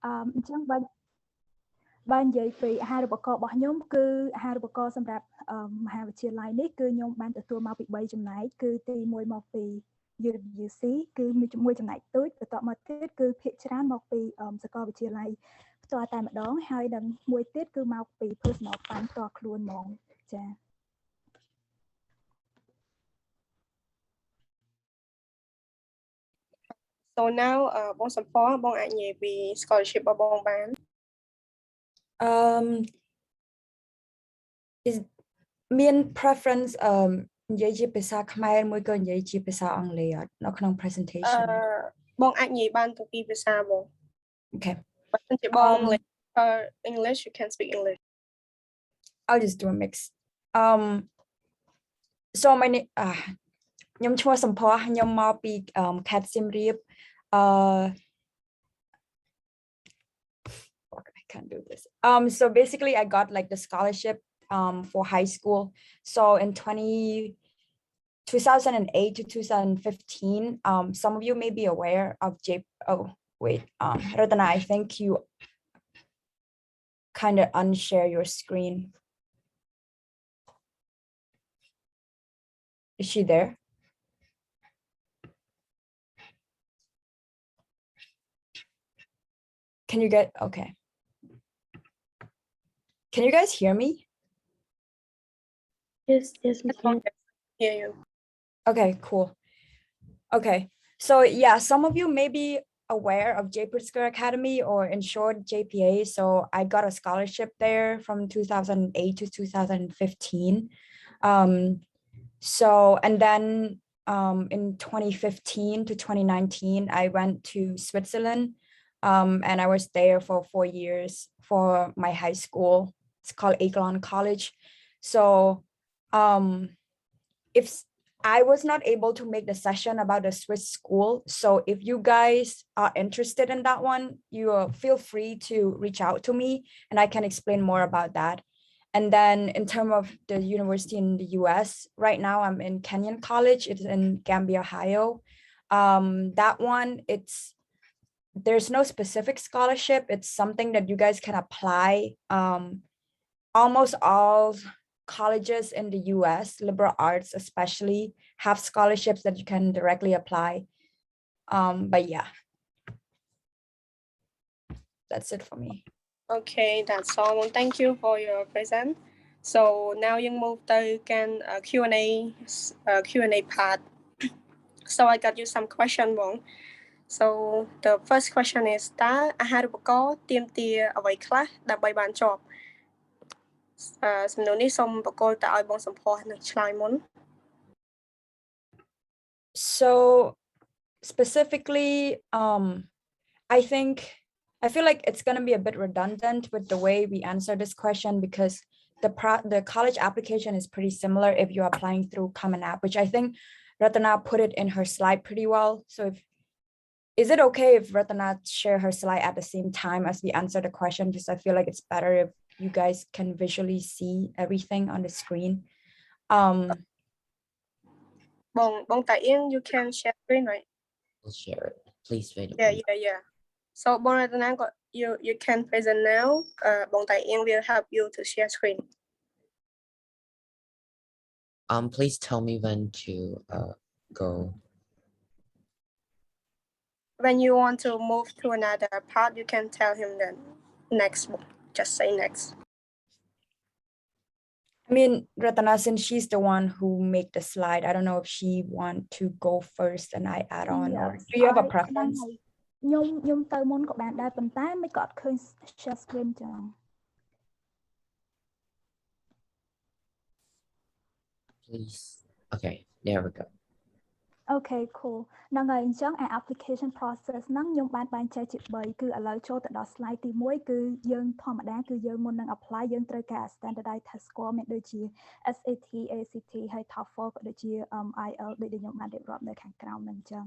អញ្ចឹងបើនិយាយពីអាហារូបករណ៍របស់ខ្ញុំគឺអាហារូបករណ៍សម្រាប់មហាវិទ្យាល័យនេះគឺខ្ញុំបានទទួលមកពី3ចំណែកគឺទី1មកពី UWC គឺមួយចំណែកទូចបន្ទាប់មកទៀតគឺភាគច្រើនមកពីសាកលវិទ្យាល័យផ្ទាល់តែម្ដងហើយនឹងមួយទៀតគឺមកពី personal fund ផ្ទាល់ខ្លួនហ្មងចា៎ So now បងសំផស្សបងអាចនិយាយពី scholarship របស់បងបាន is mean preference និយាយជាភាសាខ្មែរមួយក៏និយាយជាភាសាអង់គ្លេសនៅក្នុង presentation បងអាចនិយាយបានទាំងពីរភាសាបង Okay បើសិនជាបង English you can speak English I'll just do a mix so my name ខ្ញុំឈ្មោះសំផស្សខ្ញុំមកពីខេត្តសៀមរាបI can't do this so basically I got like the scholarship for high school so in 2008 to 2015 some of you may be aware of Ratana, I think you kind of unshare your screen. Is she there? Can you get okay? Can you guys hear me? Yes, we can hear you. Okay, cool. Okay, so yeah, some of you may be aware of J Pritzker Academy or in short JPA. So I got a scholarship there from 2008 to 2015. So and then in 2015 to 2019, I went to Switzerland and I was there for 4 years for my high school. It's called Kenyon College. So if I was not able to make the session about the Swiss school. So if you guys are interested in that one, you feel free to reach out to me and I can explain more about that. And then in terms of the university in the US, right now I'm in Kenyon College. It's in Gambia, Ohio. That one, there's no specific scholarship. It's something that you guys can apply. Almost all colleges in the US, liberal arts especially, have scholarships that you can directly apply. But yeah, that's it for me. Okay, that's all. Thank you for your present. So now you move to Q&A part. So I got you some question បង So the first question is តើអាហារូបករណ៍ទាមទារអ្វីខ្លះដើម្បីបានជាប់ សំណួរនេះសូមបកគោលតើឲ្យបងសំផស្សនឹងឆ្លើយមុន So specifically I feel like it's going to be a bit redundant with the way we answer this question because the college application is pretty similar if you're applying through Common App, which I think Ratana put it in her slide pretty well. So is it okay if Ratana share her slide at the same time as we answer the question? Because I feel like it's better if you guys can visually see everything on the screen. Bong Taing, you can share screen, right? I'll share it. Please wait a moment. Yeah. So Bong Ratana, you can present now. Bong Taing will help you to share screen. Please tell me when to go. When you want to move to another part, you can tell him then next. Just say next. I mean, Ratana, since she's the one who made the slide, I don't know if she want to go first and I add on, or do you have a preference? ខ្ញុំទៅមុនក៏បានដែរប៉ុន្តែមិនក៏អត់ឃើញ share screen ចឹង Please. Okay, there we go. Okay, cool. ហ្នឹងហើយអញ្ចឹង application process ហ្នឹងខ្ញុំបានបែងចែកជា3គឺឥឡូវចូលទៅដល់ slide ទី1គឺយើងធម្មតាគឺយើងមុននឹង apply យើងត្រូវការ standardized test score មានដូចជា SAT ACT ហើយ TOEFL ក៏ដូចជា IELTS ដូចដែលខ្ញុំបានរៀបរាប់នៅខាងក្រោមហ្នឹងអញ្ចឹ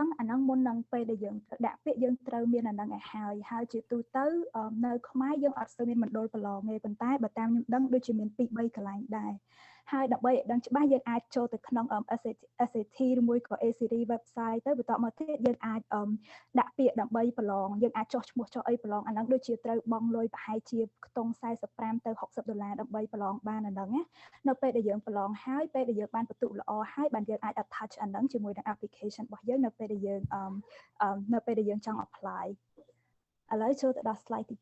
ងអាហ្នឹងមុននឹងពេលដែលយើងដាក់ពាក្យយើងត្រូវមានអាហ្នឹងឲ្យហើយជាទូទៅនៅខ្មែរយើងអត់ស្ទើរមានមណ្ឌលប្រឡងទេប៉ុន្តែបើតាមខ្ញុំដឹងដូចជាមាន 2-3 កន្លែងដែរ ហើយដើម្បីឲ្យដឹងច្បាស់យើងអាចចូលទៅក្នុង SAT ឬមួយក៏ ACD website ទៅបន្តមកទៀតយើងអាចដាក់ពាក្យដើម្បីប្រឡងយើងអាចចុះឈ្មោះចុះអីប្រឡងអាហ្នឹងដូចជាត្រូវបង់លុយប្រហែលជាខ្ទង់45ទៅ$60ដើម្បីប្រឡងបានអាហ្នឹងណានៅពេលដែលយើងប្រឡងហើយពេលដែលយើងបានបន្ទុកល្អហើយបានយើងអាច attach អាហ្នឹងជាមួយនឹង application របស់យើងនៅពេលដែលយើងចង់ apply ឥឡូវចូលទៅដល់ slide ទី2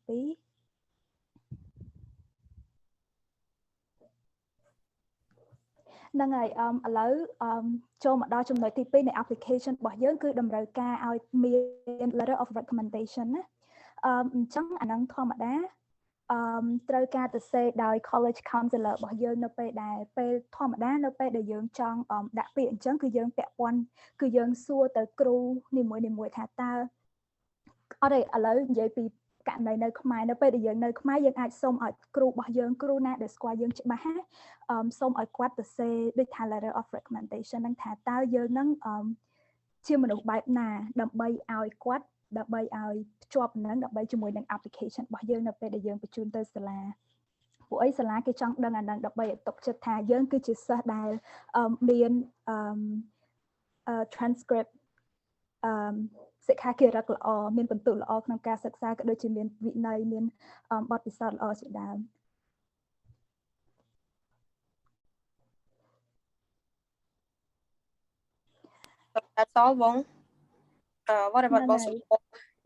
ហ្នឹងហើយឥឡូវចូលមកដល់ចំណុចទី2នៃ application របស់យើងគឺតម្រូវការឲ្យមាន letter of recommendation ណាអញ្ចឹងអាហ្នឹងធម្មតាត្រូវការទៅសេដោយ college counselor របស់យើងនៅពេលធម្មតានៅពេលដែលយើងចង់ដាក់ពាក្យអញ្ចឹងគឺយើងពាក់ព័ន្ធគឺយើងសួរទៅគ្រូនីមួយថាតើអត់ទេឥឡូវនិយាយពីករណីនៅខ្មែរនៅពេលដែលយើងនៅខ្មែរយើងអាចសុំឲ្យគ្រូរបស់យើងគ្រូណាដែលស្គាល់យើងច្បាស់ណាសុំឲ្យគាត់ទៅសេដូចថា letter of recommendation នឹងថាតើយើងនឹងជាមនុស្សបែបណាដើម្បីឲ្យគាត់ដើម្បីឲ្យភ្ជាប់នឹងដើម្បីជាមួយនឹង application របស់យើងនៅពេលដែលយើងបញ្ជូនទៅសាលាពួកអីសាលាគេចង់ដឹងអានឹងដើម្បីឲ្យទុកចិត្តថាយើងគឺជាសិស្សដែលមានtranscript សិក្ខាគារឹកល្អមានពិន្ទុល្អក្នុងការសិក្សាក៏ដូចជាមានវិន័យមានបទពិសោធន៍ល្អជាដើម That's all, Wong. What about both of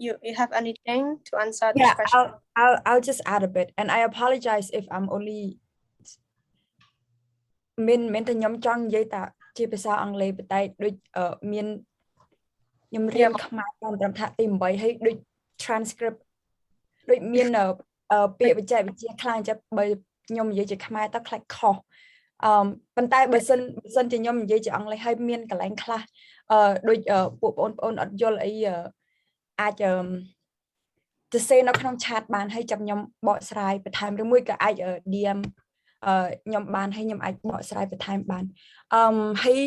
you? You have anything to answer this question? I'll just add a bit, and I apologize if I'm only មានតែខ្ញុំចង់និយាយតែជាភាសាអង់គ្លេសតែដូចមានខ្ញុំរៀនខ្មែរតាមត្រឹមថាទី8ហើយដូច transcript ដូចមានពាក្យបច្ចេកវិទ្យាខ្លះអញ្ចឹងបើខ្ញុំនិយាយជាខ្មែរទៅខ្លាចខុសប៉ុន្តែបើសិនជាខ្ញុំនិយាយជាអង់គ្លេសហើយមានកន្លែងខ្លះដូចពួកបងប្អូនអត់យល់អីអាចទៅសេនៅក្នុង chat បានហើយចាំខ្ញុំបកស្រាយបន្ថែមឬមួយក៏អាច DM ខ្ញុំបានហើយខ្ញុំអាចបកស្រាយបន្ថែមបានហើយ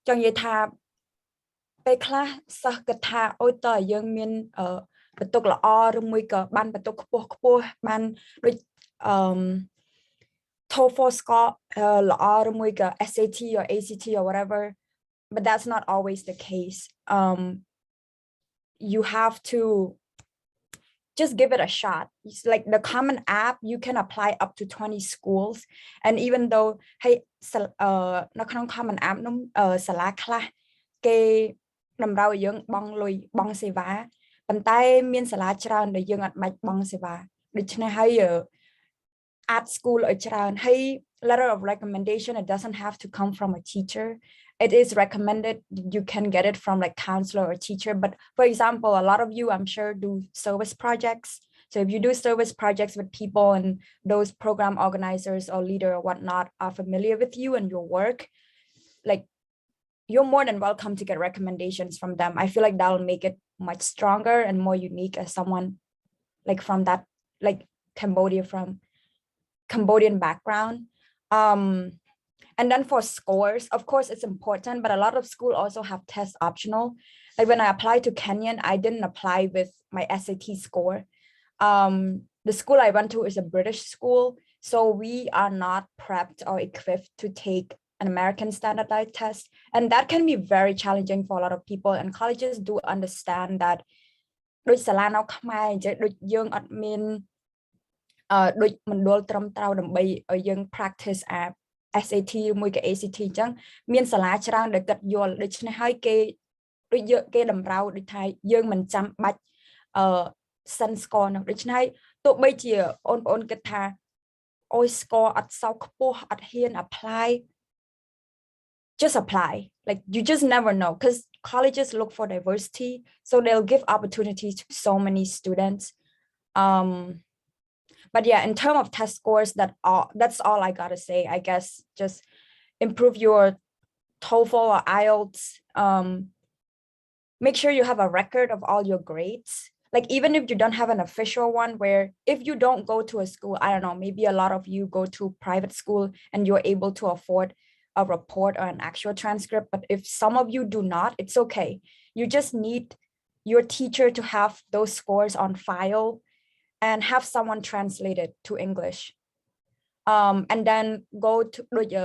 ចង់និយាយថាពេលខ្លះសិស្សគិតថាអូយតើយើងមានបន្ទុកល្អឬមួយក៏បានបន្ទុកខ្ពស់បានដូចTOEFL score ល្អឬមួយក៏ SAT or ACT or whatever but that's not always the case you have to just give it a shot. It's like the common app you can apply up to 20 schools and even though hey នៅក្នុង common app នោះសាលាខ្លះគេតម្រូវឲ្យយើងបង់លុយបង់សេវាប៉ុន្តែមានសាលាច្រើនដែលយើងអត់បាច់បង់សេវាដូច្នេះហើយadd school ឲ្យច្រើនហើយ letter of recommendation it doesn't have to come from a teacher it is recommended you can get it from like counselor or teacher but for example a lot of you I'm sure do service projects so if you do service projects with people and those program organizers or leader or whatnot are familiar with you and your work like you're more than welcome to get recommendations from them. I feel like that'll make it much stronger and more unique as someone like from that like Cambodian background. And then for scores, of course it's important, but a lot of schools also have tests optional. Like when I applied to Kenyon, I didn't apply with my SAT score. The school I went to is a British school, so we are not prepped or equipped to take an American standardized test, and that can be very challenging for a lot of people, and colleges do understand that ដូចសាលានៅខ្មែរអញ្ចឹងដូចយើងអត់មានដូចមណ្ឌលត្រឹមត្រូវដើម្បីឲ្យយើង practice app SAT មួយក៏ ACT អញ្ចឹងមានសាលាច្រើនដែលគិតយល់ដូច្នេះហើយគេដូចគេតម្រូវដូចថាយើងមិនចាំបាច់សិន score នោះដូច្នេះហើយទោះបីជាបងប្អូនគិតថាអូយ score អត់សោកខ្ពស់អត់ហ៊ាន apply just apply like you just never know because colleges look for diversity so they'll give opportunities to so many students but yeah in terms of test scores that's all I gotta say I guess just improve your TOEFL or IELTS make sure you have a record of all your grades like even if you don't have an official one where if you don't go to a school I don't know maybe a lot of you go to private school and you're able to afford a report or an actual transcript but if some of you do not it's okay you just need your teacher to have those scores on file and have someone translate it to English and then go to ដូច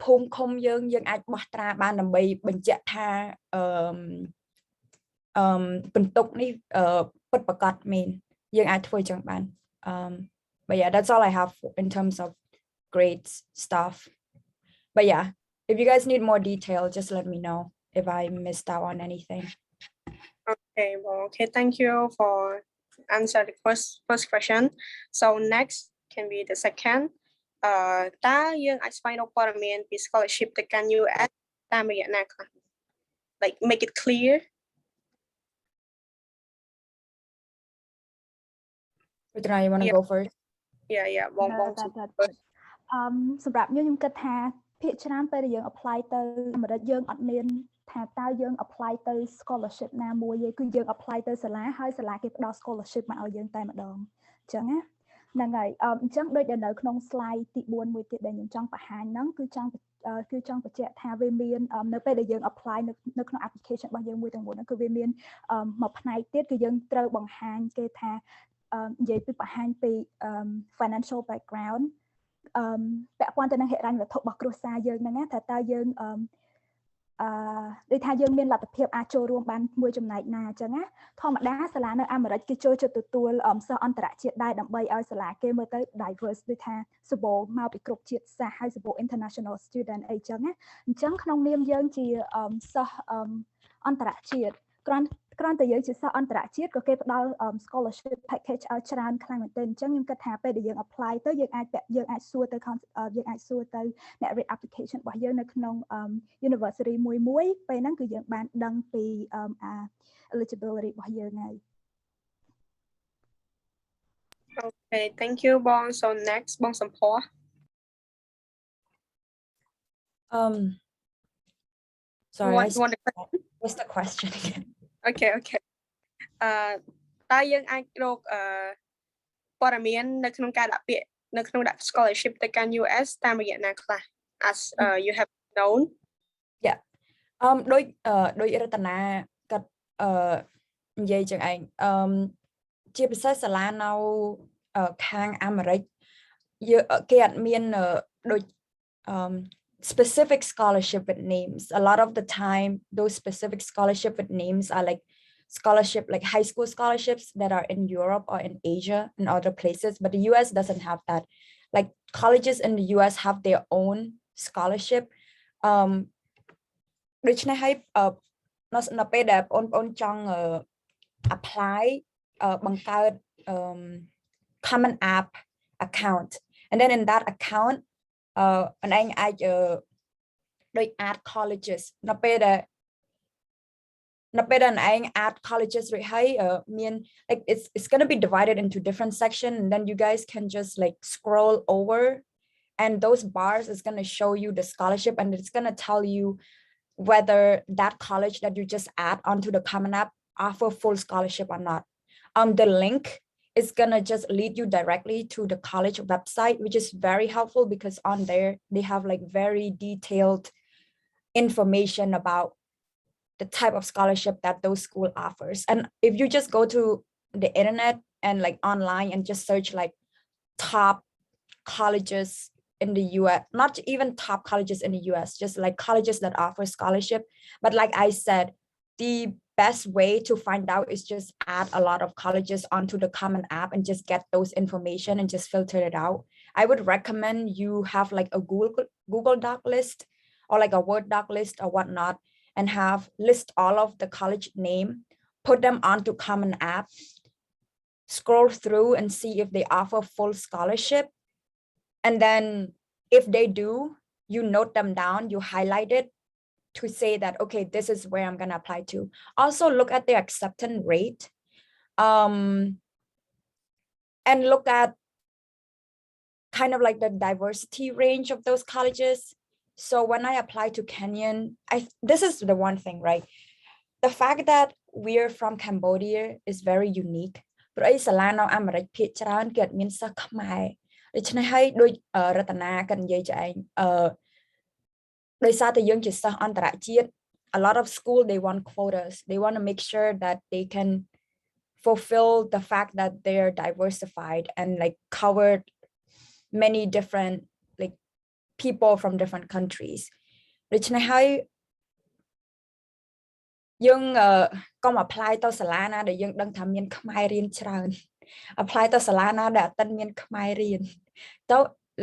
ភូមិឃុំយើងអាចបោះត្រាបានដើម្បីបញ្ជាក់ថាបន្ទុកនេះពិតប្រាកដមែនយើងអាចធ្វើចឹងបាន but yeah that's all I have in terms of grades stuff but yeah if you guys need more detail just let me know if I missed out on anything. Okay, well, okay, thank you for answering the first question. So next can be the second. តើយើងអាចស្វែងរកព័ត៌មានពី scholarship ទៅកាន់ US តាមរយៈណាខ្លះ like make it clear. Ratana, you want to go first? Yeah បង សម្រាប់ខ្ញុំគិតថាភាគច្រើនពេលដែលយើង apply ទៅអាមេរិកយើងអត់មានថាតើយើង apply ទៅ scholarship ណាមួយទេគឺយើង apply ទៅសាលាហើយសាលាគេផ្ដល់ scholarship មកឲ្យយើងតែម្ដងអញ្ចឹងណាហ្នឹងហើយអញ្ចឹងដូចនៅក្នុង slide ទី4មួយទៀតដែលខ្ញុំចង់បង្ហាញហ្នឹងគឺចង់បញ្ជាក់ថាវាមាននៅពេលដែលយើង apply នៅក្នុង application របស់យើងមួយទាំងមូលហ្នឹងគឺវាមានមួយផ្នែកទៀតគឺយើងត្រូវបង្ហាញគេថានិយាយពីបង្ហាញពី financial background ពាក់ព័ន្ធទៅនឹងហិរញ្ញវត្ថុរបស់គ្រួសារយើងហ្នឹងណាថាតើយើងដូចថាយើងមានលទ្ធភាពអាចចូលរួមបានមួយចំណែកណាអញ្ចឹងណាធម្មតាសាលានៅអាមេរិកគេចូលចិត្តទទួលសិស្សអន្តរជាតិដែរដើម្បីឲ្យសាលាគេមើលទៅ diverse ដូចថាសម្បូរមកពីគ្រប់ជាតិសាសន៍ហើយសម្បូរ international student អីចឹងណាអញ្ចឹងក្នុងនាមយើងជាសិស្សអន្តរជាតិគ្រាន់តែយើងជាសិស្សអន្តរជាតិក៏គេផ្ដល់ scholarship package ឲ្យច្រើនខ្លាំងមែនទែនអញ្ចឹងខ្ញុំគិតថាពេលដែលយើង apply ទៅយើងអាចសួរទៅអ្នក read application របស់យើងនៅក្នុង university មួយពេលហ្នឹងគឺយើងបានដឹងពី eligibility របស់យើងហើយ Okay, thank you បង so next បង Somphors. Sorry, what's the question again? Okay តើយើងអាចរកព័ត៌មាននៅក្នុងការដាក់ពាក្យនៅក្នុងដាក់ scholarship ទៅកាន់ US តាមរយៈណាខ្លះ as you have known yeah ដោយរតនាគាត់និយាយចឹងឯងជាពិសេសសាលានៅខាងអាមេរិកគេអត់មានដូចspecific scholarship with names. A lot of the time, those specific scholarship with names are like scholarship, like high school scholarships that are in Europe or in Asia and other places. But the US doesn't have that. Like colleges in the US have their own scholarship. ដូច្នេះហើយនៅពេលដែលបងចង់ apply បង្កើត common app account and then in that account អនឯងអាចដូច add colleges នៅពេលដែលអនឯង add colleges រួចហើយមាន like it's going to be divided into different sections and then you guys can just like scroll over and those bars is going to show you the scholarship and it's going to tell you whether that college that you just add onto the common app offer full scholarship or not. The link is gonna just lead you directly to the college website, which is very helpful because on there they have like very detailed information about the type of scholarship that those school offers. And if you just go to the internet and like online and just search like top colleges in the US, not even top colleges in the US, just like colleges that offer scholarship. But like I said, the best way to find out is just add a lot of colleges onto the common app and just get those information and just filter it out. I would recommend you have like a Google Doc list or like a Word doc list or whatnot and have list all of the college name, put them onto common app, scroll through and see if they offer full scholarship. And then if they do, you note them down, you highlight it to say that, okay, this is where I'm going to apply to. Also look at their acceptance rate and look at kind of like the diversity range of those colleges. So when I apply to Kenyon, this is the one thing, right? The fact that we're from Cambodia is very unique. But I salano Americ picturean get means a Khmer. It's not how do Ratana can engage a lot of school they want quotas. They want to make sure that they can fulfill the fact that they're diversified and like covered many different like people from different countries. Which now young come apply to Salana, the young don't come in Khmer child. Apply to Salana that then mean Khmer. So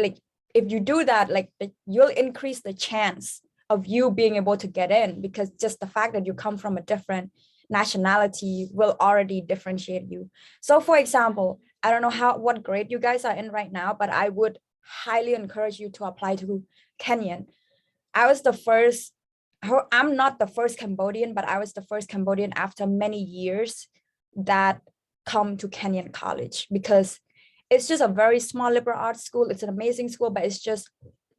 like if you do that, like you'll increase the chance of you being able to get in, because just the fact that you come from a different nationality will already differentiate you. So for example, I don't know what grade you guys are in right now, but I would highly encourage you to apply to Kenyon. I'm not the first Cambodian, but I was the first Cambodian after many years that come to Kenyon College, because it's just a very small liberal arts school. It's an amazing school, but it's just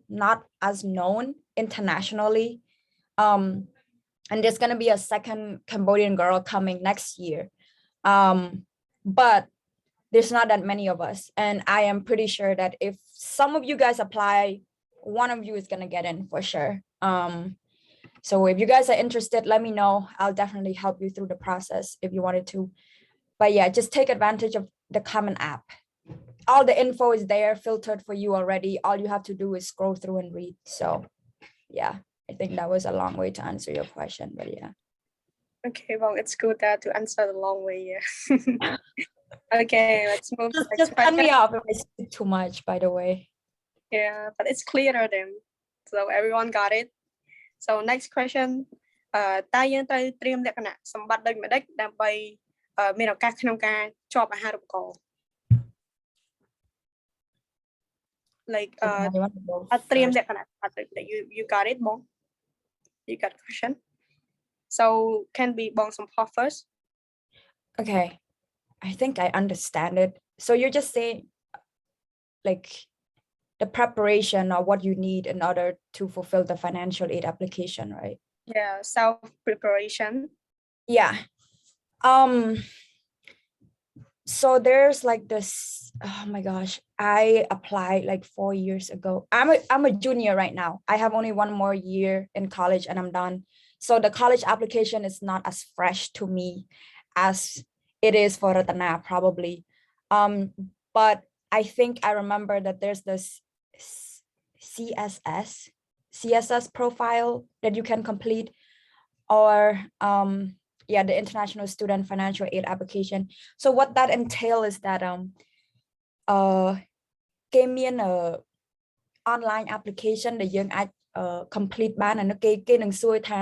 not as known internationally. And there's going to be a second Cambodian girl coming next year. But there's not that many of us. And I am pretty sure that if some of you guys apply, one of you is going to get in for sure. So if you guys are interested, let me know. I'll definitely help you through the process if you wanted to. But yeah, just take advantage of the Common App. All the info is there, filtered for you already. All you have to do is scroll through and read. So yeah, I think that was a long way to answer your question, but yeah. Okay, well, it's good to answer the long way, yeah. Okay, let's move to the next Just cut me question. off if I speak too much, by the way. Yeah, but it's clearer then. So everyone got it. So next question. តើយើងត្រូវត្រៀមលក្ខណៈសម្បត្តិដូចម្ដេចដើម្បីមានឱកាសក្នុងការជាប់អាហារូបករណ៍ like ត្រៀមលក្ខណៈសម្បត្តិដូចម្ដេច you got it បង you got the question, so can be បង Somphors first. Okay, I think I understand it. So you're just saying like the preparation or what you need in order to fulfill the financial aid application, right? Yeah, self preparation. Yeah. So there's like this, oh my gosh, I applied like 4 years ago. I'm a junior right now. I have only one more year in college and I'm done. So the college application is not as fresh to me as it is for Ratana probably. But I think I remember that there's this CSS profile that you can complete, or yeah, the International Student Financial Aid application. So what that entails is that gave me an online application that you can complete បាន and គេនឹងសួរថា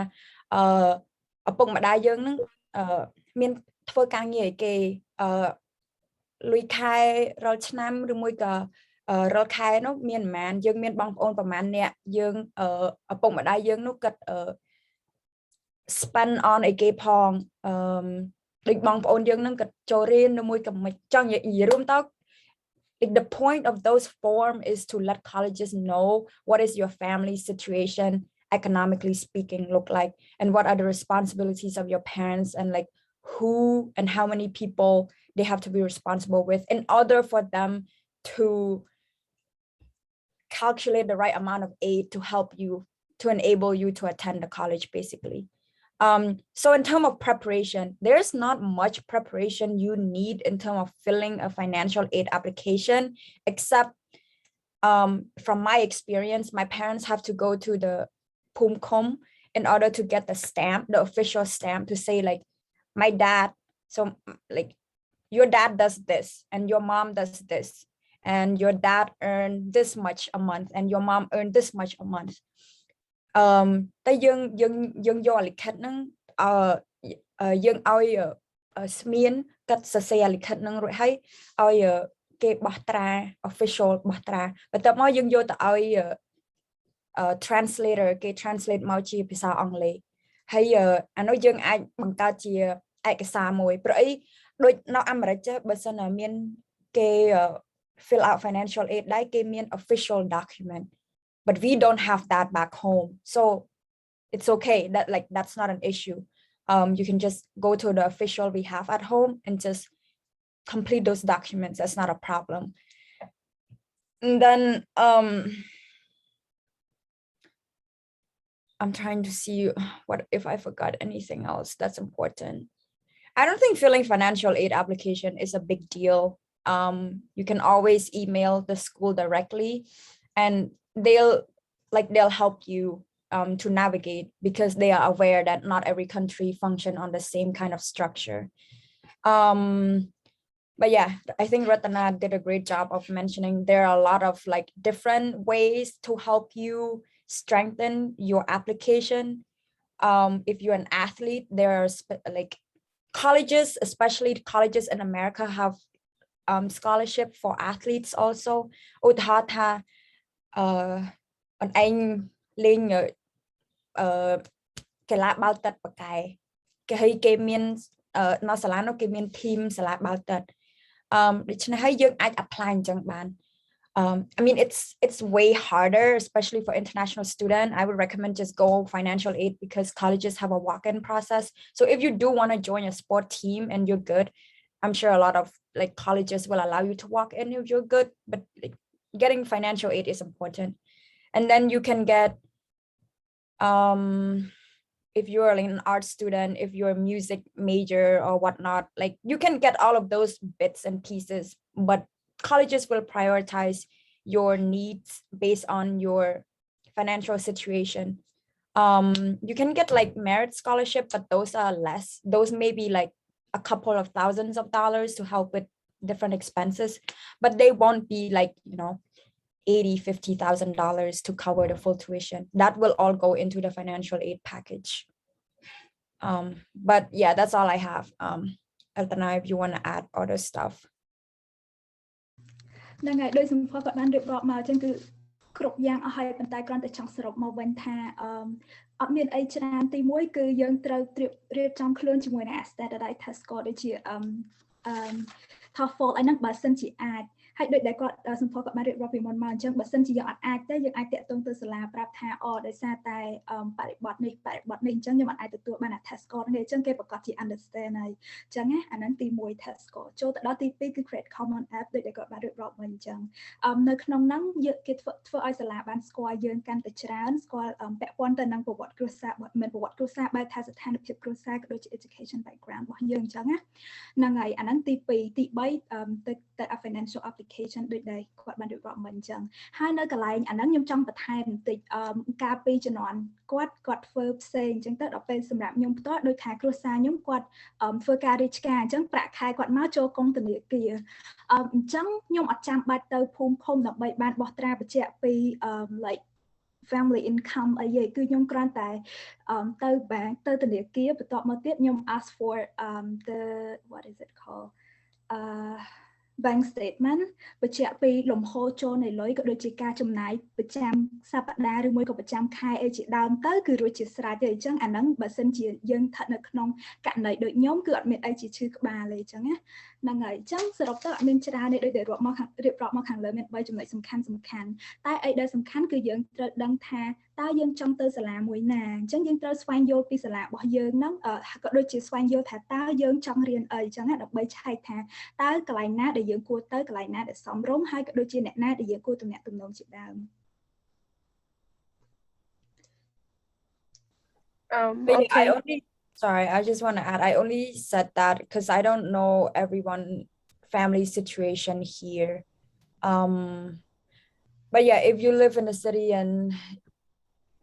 ឪពុកម្ដាយយើងនឹងមានធ្វើការងារឲ្យគេលុយខែរាល់ឆ្នាំឬមួយក៏រាល់ខែនោះមានប្រហែលយើងមានបងប្អូនប្រហែលអ្នកយើងឪពុកម្ដាយយើងនោះគាត់spend on អីគេផងដូចបងប្អូនយើងនឹងគាត់ចូលរៀនឬមួយក៏មិនចង់និយាយរួមទៅ the point of those form is to let colleges know what is your family situation economically speaking look like, and what are the responsibilities of your parents, and like who and how many people they have to be responsible with in order for them to calculate the right amount of aid to help you, to enable you to attend the college basically. So in terms of preparation, there's not much preparation you need in terms of filling a financial aid application, except from my experience, my parents have to go to the Pumkom in order to get the stamp, the official stamp to say like, my dad, so like your dad does this and your mom does this, and your dad earned this much a month and your mom earned this much a month. តែយើងយកលិខិតហ្នឹងយើងឲ្យស្មៀនកាត់សរសេរលិខិតហ្នឹងរួចហើយឲ្យគេបោះត្រា official បោះត្រាបន្ទាប់មកយើងយកទៅឲ្យtranslator គេ translate មកជាភាសាអង់គ្លេសហើយអានោះយើងអាចបង្កើតជាឯកសារមួយព្រោះអីដូចនៅអាមេរិកចេះបើសិនមានគេ fill out financial aid ដែរគេមាន official document. But we don't have that back home, so it's okay. That's not an issue. You can just go to the official we have at home and just complete those documents. That's not a problem. And then I'm trying to see what if I forgot anything else that's important. I don't think filling financial aid application is a big deal. You can always email the school directly, and they'll help you to navigate, because they are aware that not every country function on the same kind of structure. But yeah, I think Ratana did a great job of mentioning there are a lot of like different ways to help you strengthen your application. If you're an athlete, there are like colleges, especially colleges in America, have scholarship for athletes also. Udhata an anh lên cái lá bao tật bậc cái cái miền nó sẽ là nó cái miền team sẽ là bao tật để cho nên hay dương ai apply chẳng bạn. I mean, it's way harder, especially for international student. I would recommend just go financial aid, because colleges have a walk-in process. So if you do want to join a sport team and you're good, I'm sure a lot of like colleges will allow you to walk in if you're good, but like, getting financial aid is important. And then you can get, if you're like an art student, if you're a music major or whatnot, like you can get all of those bits and pieces, but colleges will prioritize your needs based on your financial situation. You can get like merit scholarship, but those are less. Those may be like a couple of thousands of dollars to help with different expenses, but they won't be like, you know, $80,000-$50,000 to cover the full tuition. That will all go into the financial aid package. But yeah, that's all I have. Ratana, if you want to add other stuff. ហ្នឹងហើយដោយសំភ័រគាត់បានរៀបរាប់មកអញ្ចឹងគឺគ្រប់យ៉ាងអស់ហើយប៉ុន្តែគ្រាន់តែចង់សរុបមកវិញថាអត់មានអីច្រើនទី1គឺយើងត្រូវរៀបចំខ្លួនជាមួយនឹង standardized test score ដូចជា TOEFL អីហ្នឹងបើសិនជាអាចហើយដូចដែលគាត់សំភ័រគាត់បានរៀបរាប់ពីមុនមកអញ្ចឹងបើសិនជាយើងអត់អាចទេយើងអាចតាក់ទងទៅសាលាប្រាប់ថាដោយសារតែបរិបត្តិនេះអញ្ចឹងខ្ញុំអត់អាចទទួលបាន test score ហ្នឹងទេអញ្ចឹងគេប្រកាសជា understand ហើយអញ្ចឹងណាអាហ្នឹងទី1 test score ចូលទៅដល់ទី2គឺ create common app ដូចដែលគាត់បានរៀបរាប់វិញអញ្ចឹងនៅក្នុងហ្នឹងគេធ្វើឲ្យសាលាបានស្គាល់យើងកាន់តែច្រើនស្គាល់ពាក់ព័ន្ធទៅនឹងប្រវត្តិគ្រួសារមិនប្រវត្តិគ្រួសារបែបថាស្ថានភាពគ្រួសារក៏ដូចជា education background របស់យើងអញ្ចឹងណាហ្នឹងហើយអាហ្នឹងទី2ទី3ទៅ financial application ដូចដែលគាត់បានរៀបរាប់មិញអញ្ចឹងហើយនៅកន្លែងអាហ្នឹងខ្ញុំចង់បន្ថែមបន្តិចការពីជំនាន់គាត់ធ្វើផ្សេងអញ្ចឹងទៅដល់ពេលសម្រាប់ខ្ញុំផ្ទាល់ដោយថាគ្រួសារខ្ញុំគាត់ធ្វើការរាជការអញ្ចឹងប្រាក់ខែគាត់មកចូលកុងធនាគារអញ្ចឹងខ្ញុំអត់ចាំបាច់ទៅភូមិឃុំដើម្បីបានបោះត្រាបញ្ជាក់ពី like family income អីទេគឺខ្ញុំគ្រាន់តែទៅបាងទៅធនាគារបន្ទាប់មកទៀតខ្ញុំ ask for the what is it called bank statement បញ្ជាក់ពីលំហូរចូលនៃលុយក៏ដូចជាការចំណាយប្រចាំសប្តាហ៍ឬមួយក៏ប្រចាំខែអីជាដើមទៅគឺរួចជាស្រេចទេអញ្ចឹងអាហ្នឹងបើសិនជាយើងស្ថិតនៅក្នុងករណីដូចខ្ញុំគឺអត់មានអីជាឈឺក្បាលទេអញ្ចឹងណាហ្នឹងហើយអញ្ចឹងសរុបទៅអត់មានច្រើនទេដូចដែលរៀបរាប់មកខាងលើមាន3ចំណុចសំខាន់តែអីដែលសំខាន់គឺយើងត្រូវដឹងថាតើយើងចង់ទៅសាលាមួយណាអញ្ចឹងយើងត្រូវស្វែងយល់ពីសាលារបស់យើងហ្នឹងក៏ដូចជាស្វែងយល់ថាតើយើងចង់រៀនអីអញ្ចឹងណាដើម្បីឆែកថាតើកន្លែងណាដែលយើងគួរទៅកន្លែងណាដែលសមរម្យហើយក៏ដូចជាអ្នកណាដែលយើងគួរទំនាក់ទំនងជាដើម Okay. Sorry, I just want to add, I only said that because I don't know everyone's family situation here. But yeah, if you live in the city and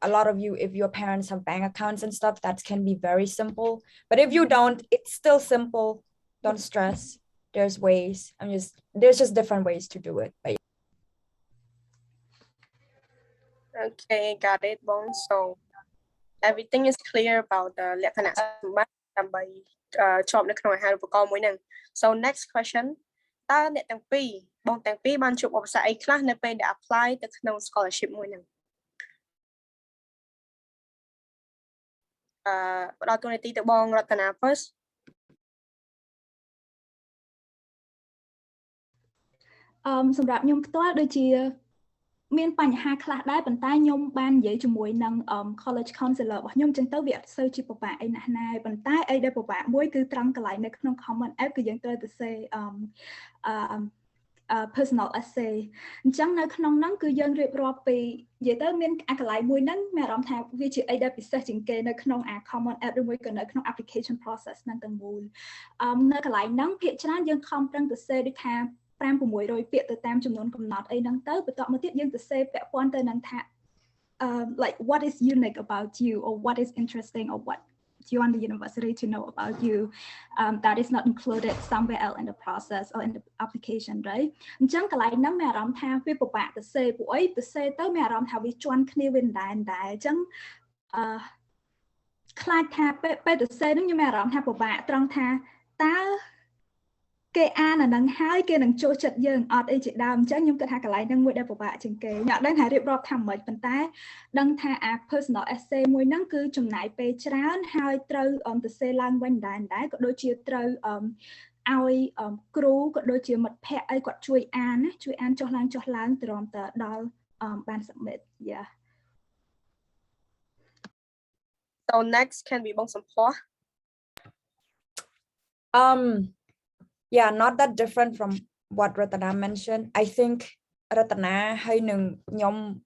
a lot of you, if your parents have bank accounts and stuff, that can be very simple. But if you don't, it's still simple. Don't stress. There's ways. There's just different ways to do it. But Okay, got it, Bong. So everything is clear about the លក្ខណៈសម្បត្តិដើម្បីជាប់នៅក្នុងអាហារូបករណ៍មួយហ្នឹង So next question តើអ្នកទាំងពីរបងទាំងពីរបានជួបឧបសគ្គអីខ្លះនៅពេលដែល apply ទៅក្នុង scholarship មួយហ្នឹងផ្ដល់តួនាទីទៅបងរតនា first សម្រាប់ខ្ញុំផ្ទាល់ដូចជាមានបញ្ហាខ្លះដែរប៉ុន្តែខ្ញុំបាននិយាយជាមួយនឹង college counselor របស់ខ្ញុំចឹងទៅវាអត់សូវជាពិបាកអីណាស់ណាប៉ុន្តែអីដែលពិបាកមួយគឺត្រង់កន្លែងនៅក្នុង common app គឺយើងត្រូវទៅសេ personal essay អញ្ចឹងនៅក្នុងហ្នឹងគឺយើងរៀបរាប់ពីនិយាយទៅមានកន្លែងមួយហ្នឹងមានអារម្មណ៍ថាវាជាអីដែលពិសេសជាងគេនៅក្នុងអា common app ឬមួយក៏នៅក្នុង application process ហ្នឹងទាំងមូលនៅកន្លែងហ្នឹងភាគច្រើនយើងខំប្រឹងទៅសេដូចថា5-600 ពាក្យទៅតាមចំនួនកំណត់អីហ្នឹងទៅបន្ទាប់មកទៀតយើងទៅសេពាក់ព័ន្ធទៅនឹងថាlike what is unique about you or what is interesting or what you want the university to know about you that is not included somewhere else in the process or in the application right អញ្ចឹងកន្លែងហ្នឹងមានអារម្មណ៍ថាវាពិបាកទៅសេពួកអីទៅសេទៅមានអារម្មណ៍ថាវាជន់គ្នាវាដែរអញ្ចឹងខ្លាចថាពេលទៅសេហ្នឹងខ្ញុំមានអារម្មណ៍ថាពិបាកត្រង់ថាតើគេអានអានឹងហើយគេនឹងចូលចិត្តយើងអត់អីជាដើមអញ្ចឹងខ្ញុំគិតថាកន្លែងហ្នឹងមួយដែលពិបាកជាងគេខ្ញុំអត់ដឹងថារៀបរាប់ថាម៉េចប៉ុន្តែដឹងថាអា personal essay មួយហ្នឹងគឺចំណាយពេលច្រើនហើយត្រូវទៅសេឡើងវិញដែរក៏ដូចជាត្រូវឲ្យគ្រូក៏ដូចជាមិត្តភ័ក្តិអីគាត់ជួយអានចុះឡើងទ្រាំទៅដល់បាន submit yeah so next can be បង Somphors yeah, not that different from what Ratana mentioned. I think Ratana hai nung nyom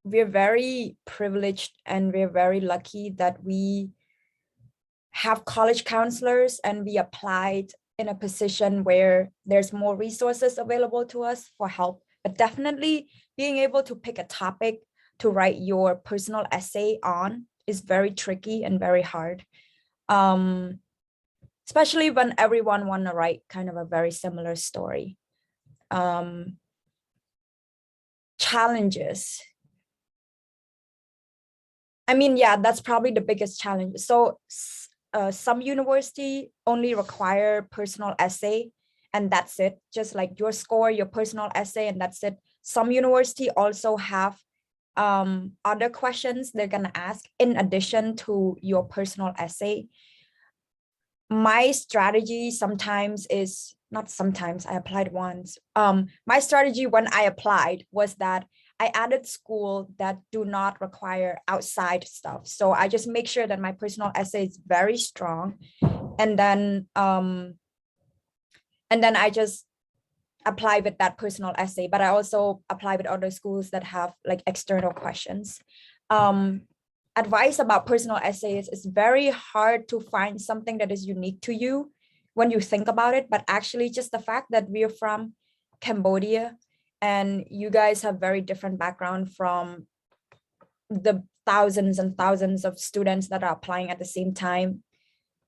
we're very privileged and we're very lucky that we have college counselors and we applied in a position where there's more resources available to us for help. But definitely being able to pick a topic to write your personal essay on is very tricky and very hard. Especially when everyone want to write kind of a very similar story. Challenges. I mean, yeah, that's probably the biggest challenge. So some university only require personal essay and that's it. Just like your score, your personal essay, and that's it. Some university also have other questions they're gonna ask in addition to your personal essay. My strategy sometimes is not sometimes I applied once. My strategy when I applied was that I added school that do not require outside stuff. So I just make sure that my personal essay is very strong. And then I just apply with that personal essay, but I also apply with other schools that have like external questions. Advice about personal essays is very hard to find something that is unique to you when you think about it, but actually just the fact that we're from Cambodia and you guys have very different background from the thousands and thousands of students that are applying at the same time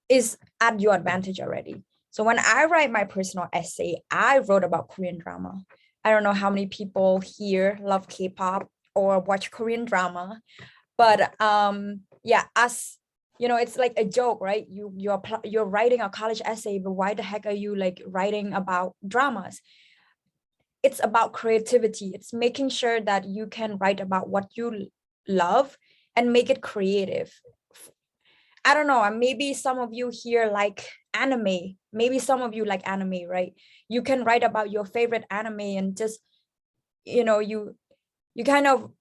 is at your advantage already. So when I write my personal essay, I wrote about Korean drama. I don't know how many people here love K-pop or watch Korean drama. But yeah, us, you know, it's like a joke, right? You're writing a college essay, but why the heck are you like writing about dramas? It's about creativity. It's making sure that you can write about what you love and make it creative. I don't know, maybe some of you here like anime. Maybe some of you like anime, right? You can write about your favorite anime and just, you know, you kind of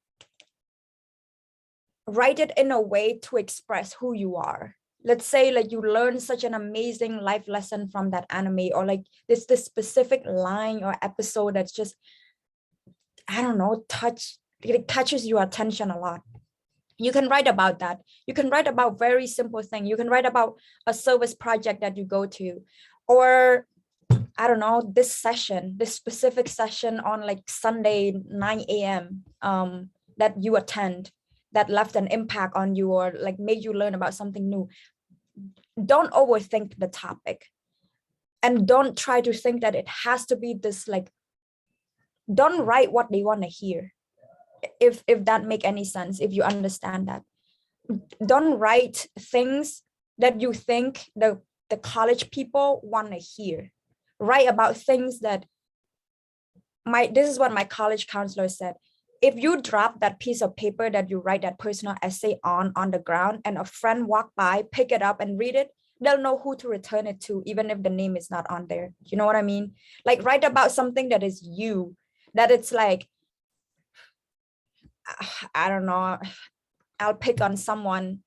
write it in a way to express who you are. Let's say like you learn such an amazing life lesson from that anime, or like this specific line or episode that's just, I don't know, it catches your attention a lot. You can write about that. You can write about very simple thing. You can write about a service project that you go to, or I don't know, this specific session on like Sunday 9 a.m. That you attend, that left an impact on you or like made you learn about something new. Don't overthink the topic and don't try to think that it has to be this, like, don't write what they want to hear. If that make any sense, if you understand that. Don't write things that you think the college people want to hear. Write about things that this is what my college counselor said. If you drop that piece of paper that you write that personal essay on the ground and a friend walk by, pick it up and read it, they'll know who to return it to, even if the name is not on there. You know what I mean? Like write about something that is you, that it's like, I don't know, I'll pick on someone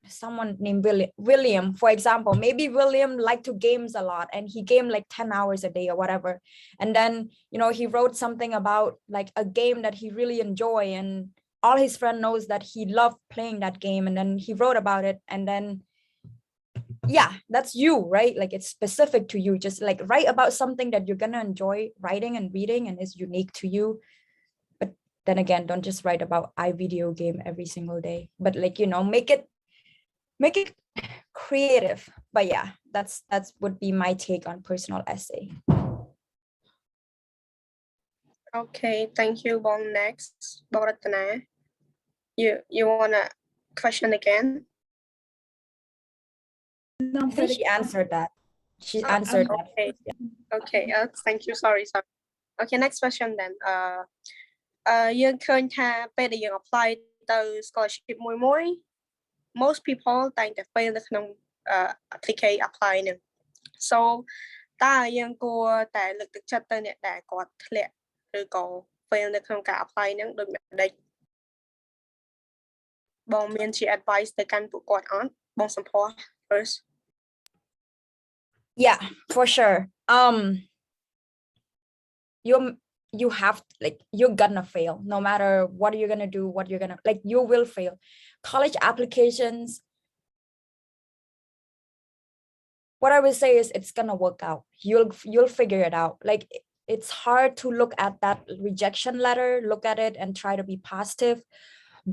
someone named William, for example. Maybe William liked to games a lot and he game like 10 hours a day or whatever. And then, you know, he wrote something about like a game that he really enjoy, and all his friend knows that he loved playing that game, and then he wrote about it. And then, yeah, that's you, right? Like it's specific to you. Just like write about something that you're gonna enjoy writing and reading and is unique to you. But then again, don't just write about video game every single day, but like, you know, make it creative. But yeah, that's would be my take on personal essay. Okay, thank you, Bong. Next, Ratana. You wanna question again? I think she answered that. She answered that. Okay. Okay. Thank you. Sorry. Okay. Next question then. យើងឃើញថាពេលដែលយើង apply ទៅ scholarship មួយ most people តែងតែ fail នៅក្នុង apply នឹង so តើយើងគួរតែលើកទឹកចិត្តទៅអ្នកដែលគាត់ធ្លាក់ឬក៏ fail នៅក្នុងការ apply នឹងដូចមិនដេចបងមានជា advice ទៅកាន់ពួកគាត់អត់បង Somphors first. Yeah, for sure. You have like you're gonna fail no matter what you're gonna do, what you're gonna like, you will fail. College applications, what I would say is it's gonna work out. You'll figure it out. Like it's hard to look at that rejection letter, look at it and try to be positive,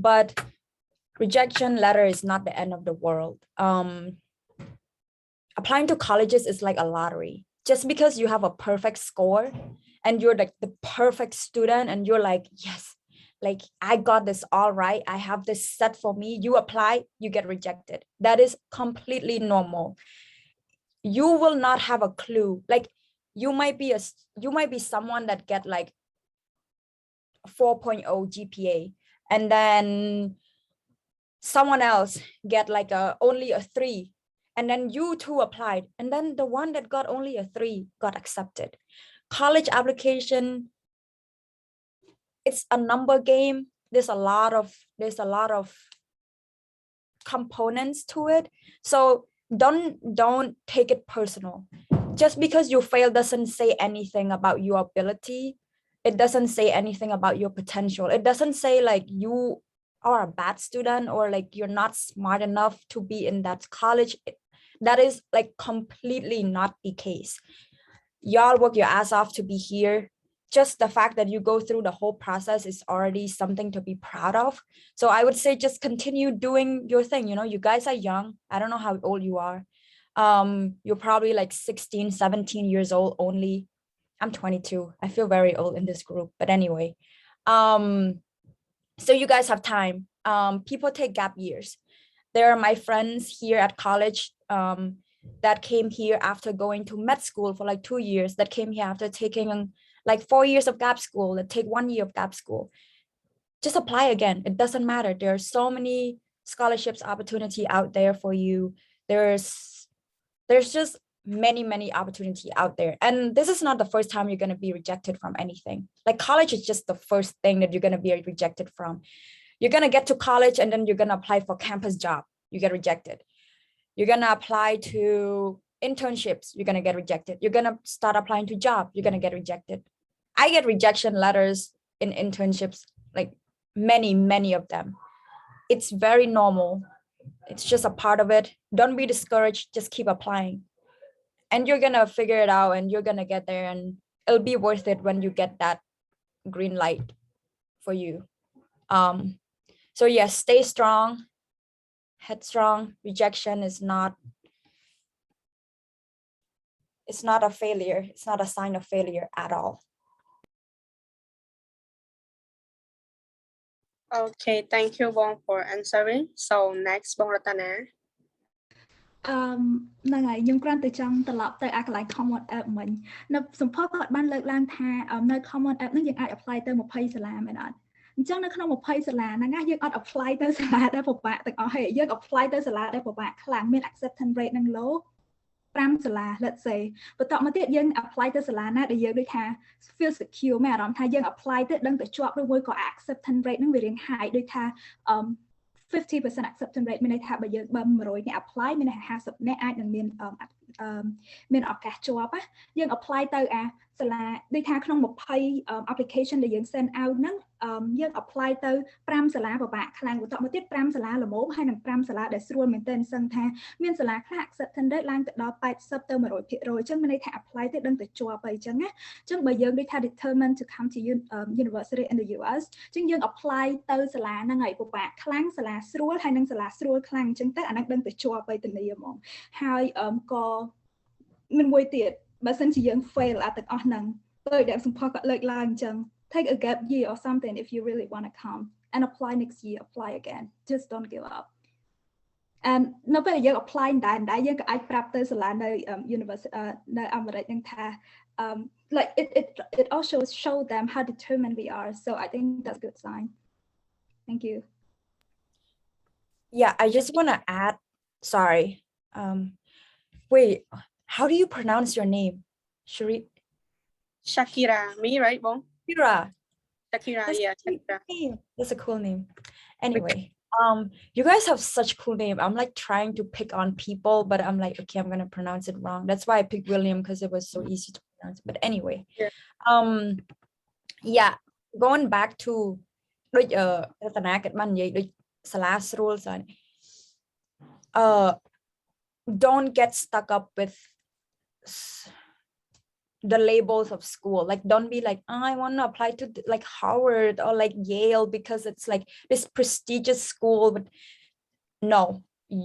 but rejection letter is not the end of the world. Applying to colleges is like a lottery. Just because you have a perfect score and you're like the perfect student and you're like, yes, like I got this all right, I have this set for me, you apply, you get rejected. That is completely normal. You will not have a clue. Like you might be someone that get like 4.0 GPA, and then someone else get like only a 3, and then you two applied, and then the one that got only a 3 got accepted. College application, it's a number game. There's a lot of components to it. So don't take it personal. Just because you fail doesn't say anything about your ability. It doesn't say anything about your potential. It doesn't say like you are a bad student or like you're not smart enough to be in that college. That is like completely not the case. Y'all work your ass off to be here. Just the fact that you go through the whole process is already something to be proud of. So I would say just continue doing your thing. You know, you guys are young. I don't know how old you are. You're probably like 16, 17 years old only. I'm 22. I feel very old in this group, but anyway. So you guys have time. People take gap years. There are my friends here at college that came here after going to med school for like 2 years, that came here after taking like 4 years of gap school, that take 1 year of gap school. Just apply again. It doesn't matter. There are so many scholarships opportunity out there for you. There's just many opportunity out there. And this is not the first time you're going to be rejected from anything. Like college is just the first thing that you're going to be rejected from. You're going to get to college and then you're going to apply for campus job. You get rejected. You're going to apply to internships. You're going to get rejected. You're going to start applying to job. You're going to get rejected. I get rejection letters in internships, like many of them. It's very normal. It's just a part of it. Don't be discouraged. Just keep applying. And you're going to figure it out and you're going to get there, and it'll be worth it when you get that green light for you. So yes, stay strong, headstrong. Rejection is not a failure. It's not a sign of failure at all. Okay, thank you, Bong, for answering. So next, Bong Ratana. ហ្នឹងហើយខ្ញុំគ្រាន់តែចង់ត្រឡប់ទៅអាកន្លែង Common App មិញនៅសម្ផស្សគាត់បានលើកឡើងថានៅ Common App ហ្នឹងយើងអាច apply ទៅ20សាលាមែនអត់អញ្ចឹងនៅក្នុង20សាលាហ្នឹងណាយើងអត់ apply ទៅសាលាដែលពិបាកទាំងអស់ហេយើង apply ទៅសាលាដែលពិបាកខ្លាំងមាន acceptance rate នឹង low 5សាលា let's say បន្តមកទៀតយើង apply ទៅសាលាណាដែលយើងដូចថា feel secure មានអារម្មណ៍ថាយើង apply ទៅដឹងតែជាប់ឬមួយក៏ acceptance rate ហ្នឹងវារៀង high ដូចថា 50% acceptance rate មានន័យថាបើយើងបើ100អ្នក apply មានន័យថា50អ្នកអាចនឹងមានឱកាសជាប់យើង apply ទៅសាលាដូចថាក្នុង20 application ដែលយើង send out ហ្នឹងយើង apply ទៅ5សាលាពិបាកខ្លាំងបន្តមកទៀត5សាលាល្មមហើយនឹង5សាលាដែលស្រួលមែនទែនសឹងថាមានសាលាខ្លះ acceptance rate ឡើងទៅដល់80ទៅ100%អញ្ចឹងមានន័យថា apply ទៅដឹងទៅជាប់ហើយអញ្ចឹងណាអញ្ចឹងបើយើងដូចថា determined to come to university in the US អញ្ចឹងយើង apply ទៅសាលាហ្នឹងហើយពិបាកខ្លាំងសាលាស្រួលហើយនឹងសាលាស្រួលខ្លាំងអញ្ចឹងទៅអាហ្នឹងដឹងទៅជាប់ហើយធានាហ្មងហើយក៏មានមួយទៀតបើសិនជាយើង fail ទាំងអស់ហ្នឹងដូចដែលសំផស្សក៏លើកឡើងអញ្ចឹង take a gap year or something if you really want to come and apply next year apply again just don't give up and នៅពេលយើង apply ដែរយើងក៏អាចប្រាប់ទៅសាលានៅ university នៅអាមេរិកហ្នឹងថា like it also show them how determined we are so I think that's a good sign thank you yeah I just want to add sorry wait how do you pronounce your name Shakira me right bong Shakira that's yeah Shakira that's a cool name anyway you guys have such cool name I'm like trying to pick on people but I'm like okay I'm gonna pronounce it wrong that's why I picked William because it was so easy to pronounce but anyway yeah going back to ដូច Ratana គិតបាននិយាយដូចសាលាស្រួលស្អី don't get stuck up with the labels of school like don't be like I want to apply to like Harvard or like Yale because it's like this prestigious school but no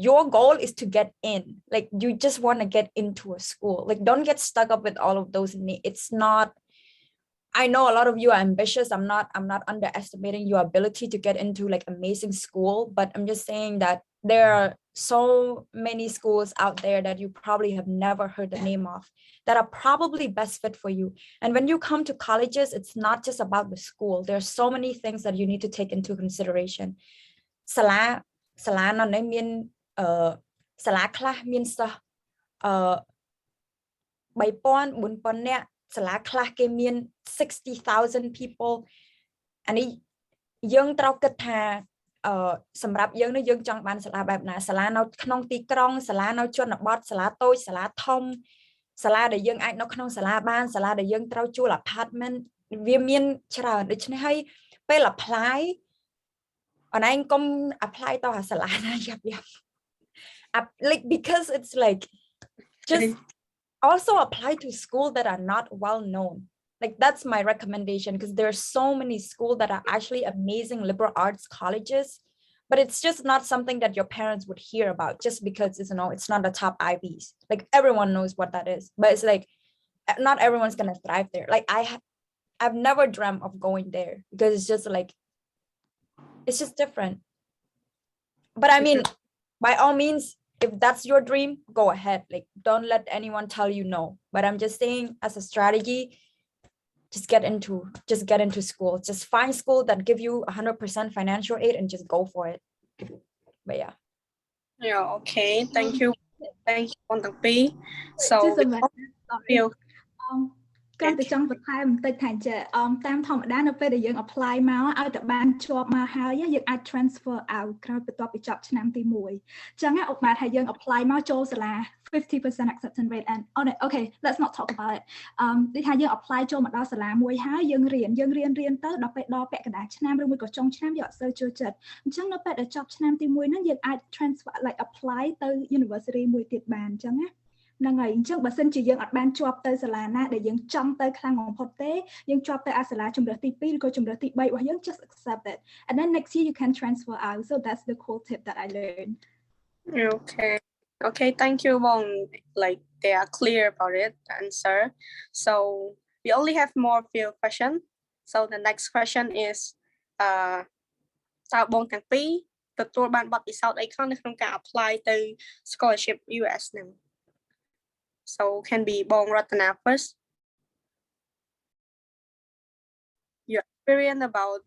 your goal is to get in like you just want to get into a school like don't get stuck up with all of those it's not I know a lot of you are ambitious I'm not underestimating your ability to get into like amazing school but I'm just saying that there are so many schools out there that you probably have never heard the name of that are probably best fit for you and when you come to colleges it's not just about the school there are so many things that you need to take into consideration sala នៅនេះមានសាលាខ្លះមានសិស្ស3000 4000នាក់សាលាខ្លះគេមាន 60,000 people អានេះយើងត្រូវគិតថាសម្រាប់យើងនេះយើងចង់បានសាលាបែបណាសាលានៅក្នុងទីក្រុងសាលានៅជនបទសាលាតូចសាលាធំសាលាដែលយើងអាចនៅក្នុងសាលាបានសាលាដែលយើងត្រូវជួល apartment វាមានច្រើនដូច្នេះហើយពេល apply អនឯងកុំ apply ទៅអាសាលាណាយ៉ាប់like because it's like just also apply to schools that are not well known like that's my recommendation because there are so many schools that are actually amazing liberal arts colleges but it's just not something that your parents would hear about just because it's not the top IVs like everyone knows what that is but it's like not everyone's gonna thrive there like I've never dreamt of going there because it's just like it's just different but I mean by all means if that's your dream go ahead like don't let anyone tell you no but I'm just saying as a strategy just get into school just find school that give you 100% financial aid and just go for it but yeah okay thank you បងទាំងពីរ so គាត់ទៅចង់បន្ថែមបន្តិចថាចេះតាមធម្មតានៅពេលដែលយើង apply មកឲ្យតែបានជាប់មកហើយយើងអាច transfer out ក្រោយបន្ទាប់ពីចប់ឆ្នាំទី1អញ្ចឹងឧបមាថាយើង apply មកចូលសាលា 50% acceptance rate and okay let's not talk about it ដូចថាយើង apply ចូលមកដល់សាលាមួយហើយយើងរៀនទៅដល់ពេលដល់ពាក់កណ្ដាលឆ្នាំឬមួយក៏ចុងឆ្នាំយើងអត់សូវចូលចិត្តអញ្ចឹងនៅពេលដែលចប់ឆ្នាំទី1ហ្នឹងយើងអាច transfer like apply ទៅ university មួយទៀតបានអញ្ចឹងណាហ្នឹងហើយអញ្ចឹងបើសិនជាយើងអត់បានជាប់ទៅសាលាណាដែលយើងចង់ទៅខ្លាំងបំផុតទេយើងជាប់ទៅអាសាលាជំរើសទី2ឬក៏ជំរើសទី3របស់យើង just accept it and then next year you can transfer out so that's the cool tip that I learned okay thank you Bong like they are clear about it the answer so we only have more few questions so the next question is តើបងទាំងពីរទទួលបានបទពិសោធន៍អីខ្លះនៅក្នុងការ apply ទៅ scholarship US ហ្នឹង So can be Bong Ratana first. Your experience about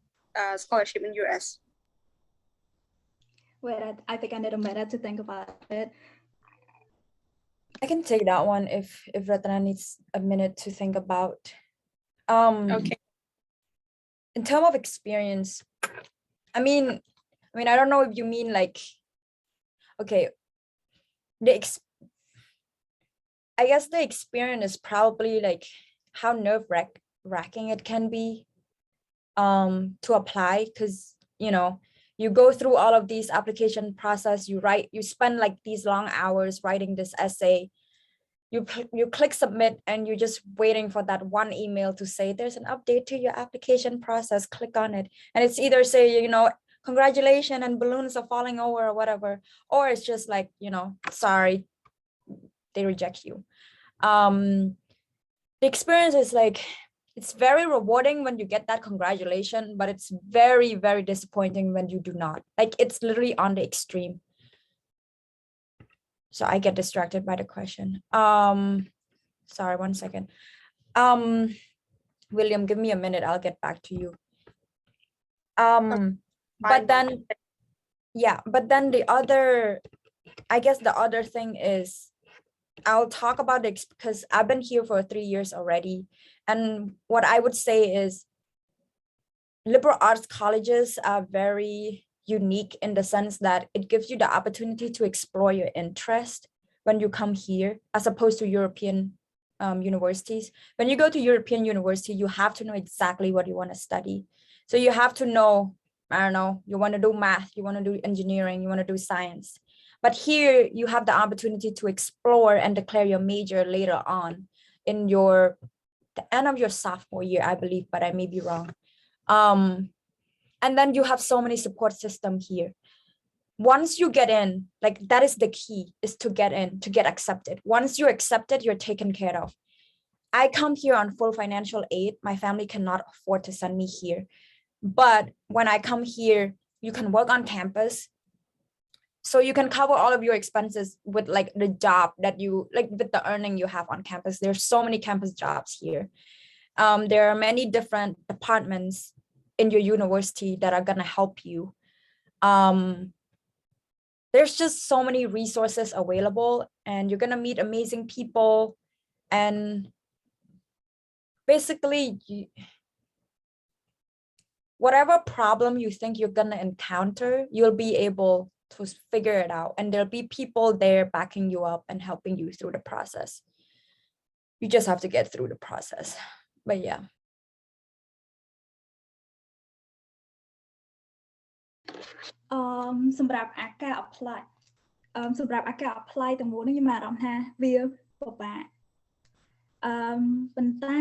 scholarship in US. Wait, I think I need a minute to think about it. I can take that one if Ratana needs a minute to think about. Okay. In terms of experience, I mean, I mean, I don't know if you mean like, okay, I guess the experience is probably like how nerve-wracking it can be to apply, because you go through all of these application process, you spend like these long hours writing this essay, you click submit, and you're just waiting for that one email to say there's an update to your application process, click on it, and it's either say congratulations and balloons are falling over or whatever, or it's just like sorry, they reject you. The experience is like, it's very rewarding when you get that congratulation, but it's very, very disappointing when you do not. Like, it's literally on the extreme. So I get distracted by the question. Sorry, 1 second. William, give me a minute, I'll get back to you. But then the other, I guess the other thing is, I'll talk about it because I've been here for 3 years already. And what I would say is liberal arts colleges are very unique in the sense that it gives you the opportunity to explore your interest when you come here, as opposed to European universities. When you go to European university, you have to know exactly what you want to study. So you have to know, I don't know, you want to do math, you want to do engineering, you want to do science. But here you have the opportunity to explore and declare your major later on in the end of your sophomore year, I believe, but I may be wrong. And then you have so many support systems here. Once you get in, like, that is the key, is to get in, to get accepted. Once you're accepted, you're taken care of. I come here on full financial aid. My family cannot afford to send me here. But when I come here, you can work on campus. So you can cover all of your expenses with like the job that you, like with the earning you have on campus. There's so many campus jobs here. There are many different departments in your university that are gonna help you. There's just so many resources available, and you're gonna meet amazing people. And basically, whatever problem you think you're gonna encounter, you'll be able to figure it out, and there'll be people there backing you up and helping you through the process. You just have to get through the process. But yeah. Sombrap Aka apply. Sombrap Aka apply ទាំងមូលនេះខ្ញុំមានអារម្មណ៍ថាវាពិបាកប៉ុន្តែ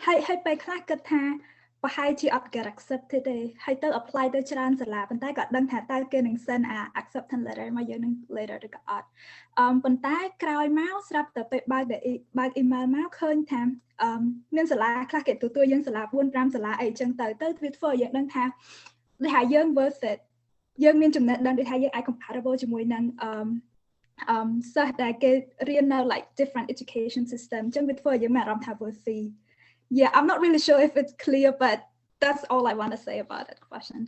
ហើយពេលខ្លះគិតថាប្រហែលជាអត់ get accepted ទេហើយទៅ apply ទៅច្រើនសាលាប៉ុន្តែក៏ដឹងថាតើគេនឹង send acceptance letter មកយើងនឹង later ឬក៏អត់ប៉ុន្តែក្រោយមកស្រាប់តែពេលបើក email មកឃើញថាមានសាលាខ្លះគេទទួលយើងសាលា 4-5 សាលាអីចឹងទៅវាធ្វើឲ្យយើងដឹងថាយើង worth it យើងមានចំណេះដឹងដូចថាយើងអាច compatible ជាមួយនឹងសិស្សដែលគេរៀននៅ like different education system ចឹងវាធ្វើឲ្យយើងមានអារម្មណ៍ថា worthy. Yeah, I'm not really sure if it's clear, but that's all I want to say about that question.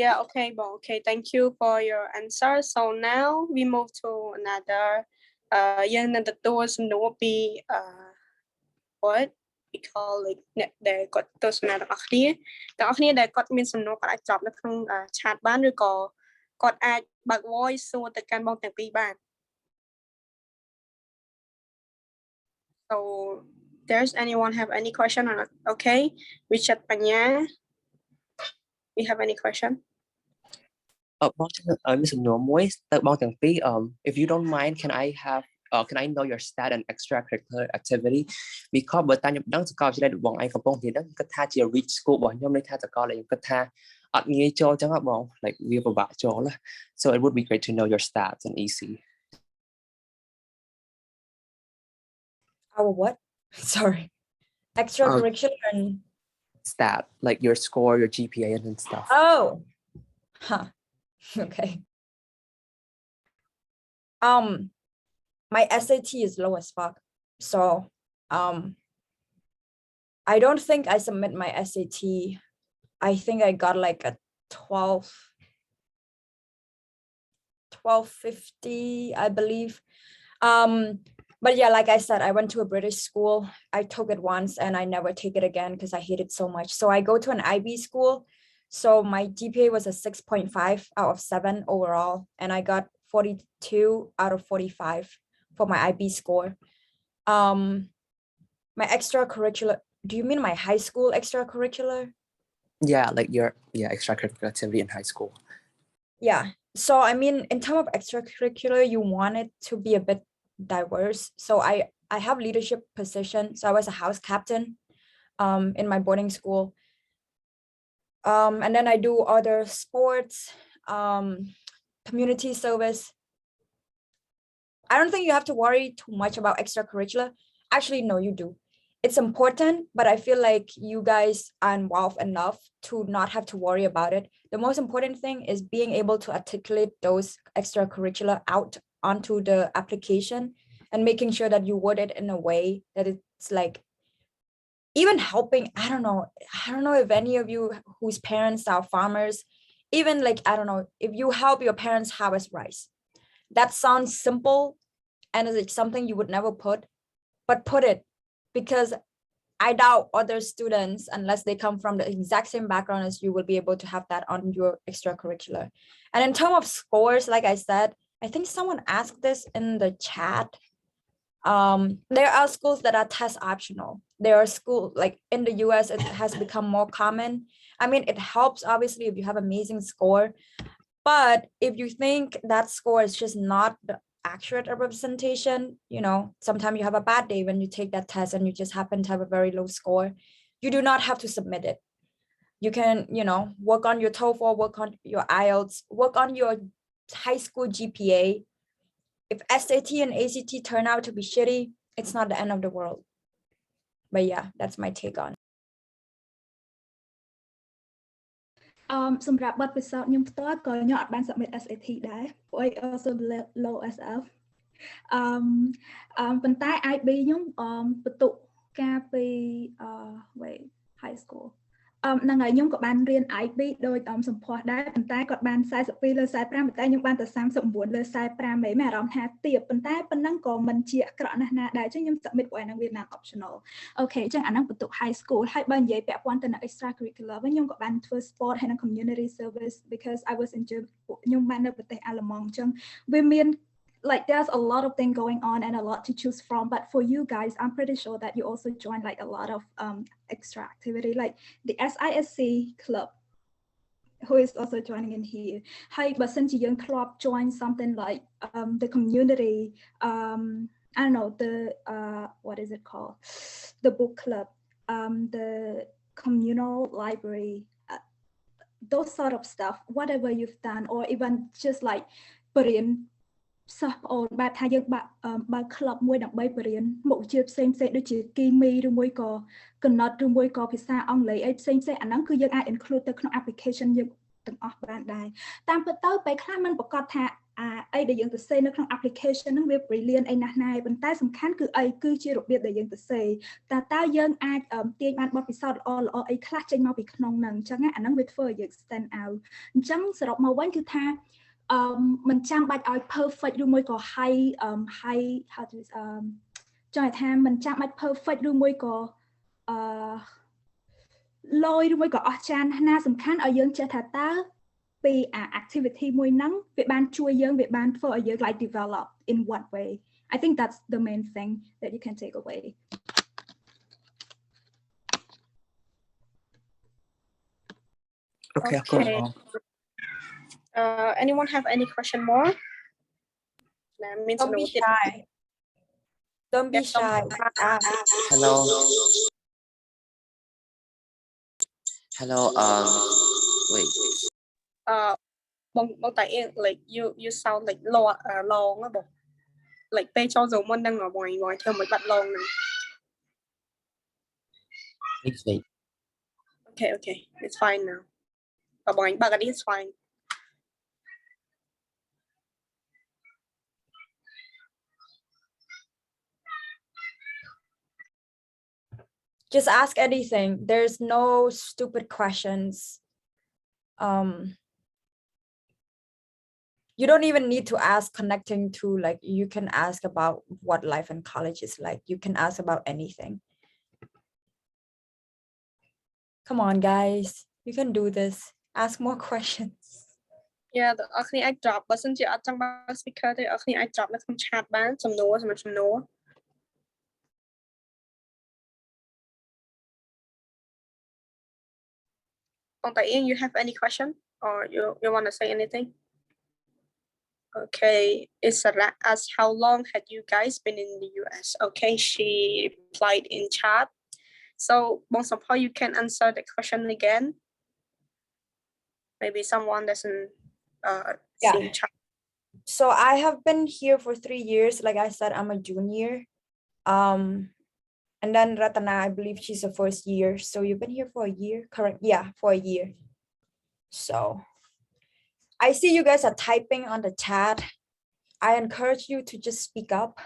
Yeah, okay, Bo. Okay, thank you for your answer. So now we move to another យើងនឹងទទួលសំណួរពីwhat we call like អ្នកដែលគាត់ទទួលសំណួរទាំងអស់គ្នាដែលគាត់មានសំណួរគាត់អាចចប់នៅក្នុង chat បានឬក៏គាត់អាចបើក voice សួរទៅកាន់បងទាំងពីរបាន So does anyone have any question or not? Okay, Richard Panya, we have any question? បងមានសំណួរមួយទៅបងទាំងពីរ if you don't mind, can I know your stat and extracurricular activity? Because បើតាខ្ញុំដឹងសកលវិទ្យាល័យរបស់បងឯងកំពុងរៀនហ្នឹងគាត់ថាជា rich school របស់ខ្ញុំន័យថាសកលដែលខ្ញុំគិតថាអត់ងាយចូលចឹងបង like វាពិបាកចូល so it would be great to know your stats and EC. Our what? Sorry. Extracurricular and stat, like your score, your GPA and stuff. Oh. Huh. Okay. My SAT is low as fuck. So I don't think I submit my SAT. I think I got like a 1250, I believe. But yeah, like I said, I went to a British school. I took it once and I never take it again because I hate it so much. So I go to an IB school. So my GPA was a 6.5 out of 7 overall. And I got 42 out of 45 for my IB score. My extracurricular, do you mean my high school extracurricular? Yeah, like your extracurricular activity in high school. Yeah. So I mean, in terms of extracurricular, you want it to be a bit diverse. So I have leadership position. So I was a house captain in my boarding school. And then I do other sports, community service. I don't think you have to worry too much about extracurricular. Actually, no, you do. It's important, but I feel like you guys are involved enough to not have to worry about it. The most important thing is being able to articulate those extracurricular out onto the application and making sure that you word it in a way that it's like even helping. I don't know if any of you whose parents are farmers, even like, I don't know, if you help your parents harvest rice. That sounds simple and it's like something you would never put, but put it, because I doubt other students, unless they come from the exact same background as you, will be able to have that on your extracurricular. And in terms of scores, like I said, I think someone asked this in the chat. There are schools that are test optional. There are schools like in the US, it has become more common. I mean, it helps obviously if you have amazing score, but if you think that score is just not the accurate representation, you know, sometimes you have a bad day when you take that test and you just happen to have a very low score, you do not have to submit it. You can, you know, work on your TOEFL, work on your IELTS, work on your high school GPA. If SAT and ACT turn out to be shitty, it's not the end of the world. But yeah, that's my take on it. សម្រាប់បទពិសោធន៍ខ្ញុំផ្ទាល់ក៏ខ្ញុំអត់បាន submit SAT ដែរព្រោះ I also low SF ប៉ុន្តែ IB ខ្ញុំបន្ទុកការពី wait high school ហ្នឹងហើយខ្ញុំក៏បានរៀន IB ដោយសម្ផស្សដែរប៉ុន្តែគាត់បាន42លើ45ប៉ុន្តែខ្ញុំបានតែ39លើ45មែនអារម្មណ៍ថាទាបប៉ុន្តែប៉ុណ្ណឹងក៏មិនជាអាក្រក់ណាស់ណាដែរអញ្ចឹងខ្ញុំ submit ព្រោះអាហ្នឹងវាបាន optional អូខេអញ្ចឹងអាហ្នឹងបន្ទុក high school ហើយបើនិយាយពាក់ព័ន្ធទៅនឹង extracurricular វិញខ្ញុំក៏បានធ្វើ sport ហើយនឹង community service because I was in ខ្ញុំបាននៅប្រទេសអាល្លឺម៉ង់អញ្ចឹងវាមាន like there's a lot of things going on and a lot to choose from, but for you guys I'm pretty sure that you also join like a lot of extra activity like the SISC club who is also joining in here. Hi, but since you young club join something like the community I don't know the what is it called, the book club, the communal library, those sort of stuff, whatever you've done, or even just like put inសិស្សអូនបែបថាយើងបើក្លឹបមួយដើម្បីបរៀនមុខវិជ្ជាផ្សេងៗដូចជាគីមីឬមួយក៏កណិតឬមួយក៏ភាសាអង់គ្លេសអីផ្សេងៗអាហ្នឹងគឺយើងអាច include ទៅក្នុង application យើងទាំងអស់បានដែរតាមពិតទៅពេលខ្លះมันប្រកាសថាអីដែលយើងទៅសេនៅក្នុង application ហ្នឹងវា brilliant អីណាស់ណាប៉ុន្តែសំខាន់គឺអីគឺជារបៀបដែលយើងទៅសេតើយើងអាចទាញបានបទពិសោធន៍ល្អៗអីខ្លះចេញមកពីក្នុងហ្នឹងអញ្ចឹងអាហ្នឹងវាធ្វើឲ្យយើង stand out អញ្ចឹងសរុបមកវិញគឺថាមិនចាំបាច់ឲ្យ perfect ឬមួយក៏ high how to ចង់ថាមិនចាំបាច់ perfect ឬមួយក៏low ឬមួយក៏អស្ចារ្យណាសំខាន់ឲ្យយើងចេះថាតើពី activity មួយហ្នឹងវាបានជួយយើងវាបានធ្វើឲ្យយើង like develop in what way. I think that's the main thing that you can take away. Okay. Anyone have any question more? Don't be shy. Don't be shy. Hello. Wait. Bông tại like you sound like long á bông. Like pe cho dấu môn đang ở ngoài theo mấy bạn long này. Wait. Okay, it's fine now. Bông anh it's fine. Just ask anything. There's no stupid questions. you don't even need to ask connecting to, like, you can ask about what life in college is like. You can ask about anything. Come on, guys, you can do this. Ask more questions. Yeah តើអ្នកគ្នាអាច drop បើសិនជាអត់ចង់បាន speaker ទេអ្នកគ្នាអាច drop នៅក្នុង chat បានសំណួរសម្រាប់សំណួរ Ian, you have any question or you want to say anything? Okay, Isra asked how long had you guys been in the US? Okay, she replied in chat. So, Somphors, you can answer the question again. Maybe someone doesn't see chat. So I have been here for 3 years. Like I said, I'm a junior. And then Ratana, I believe she's a first year. So you've been here for a year, correct? Yeah, for a year. So I see you guys are typing on the chat. I encourage you to just speak up.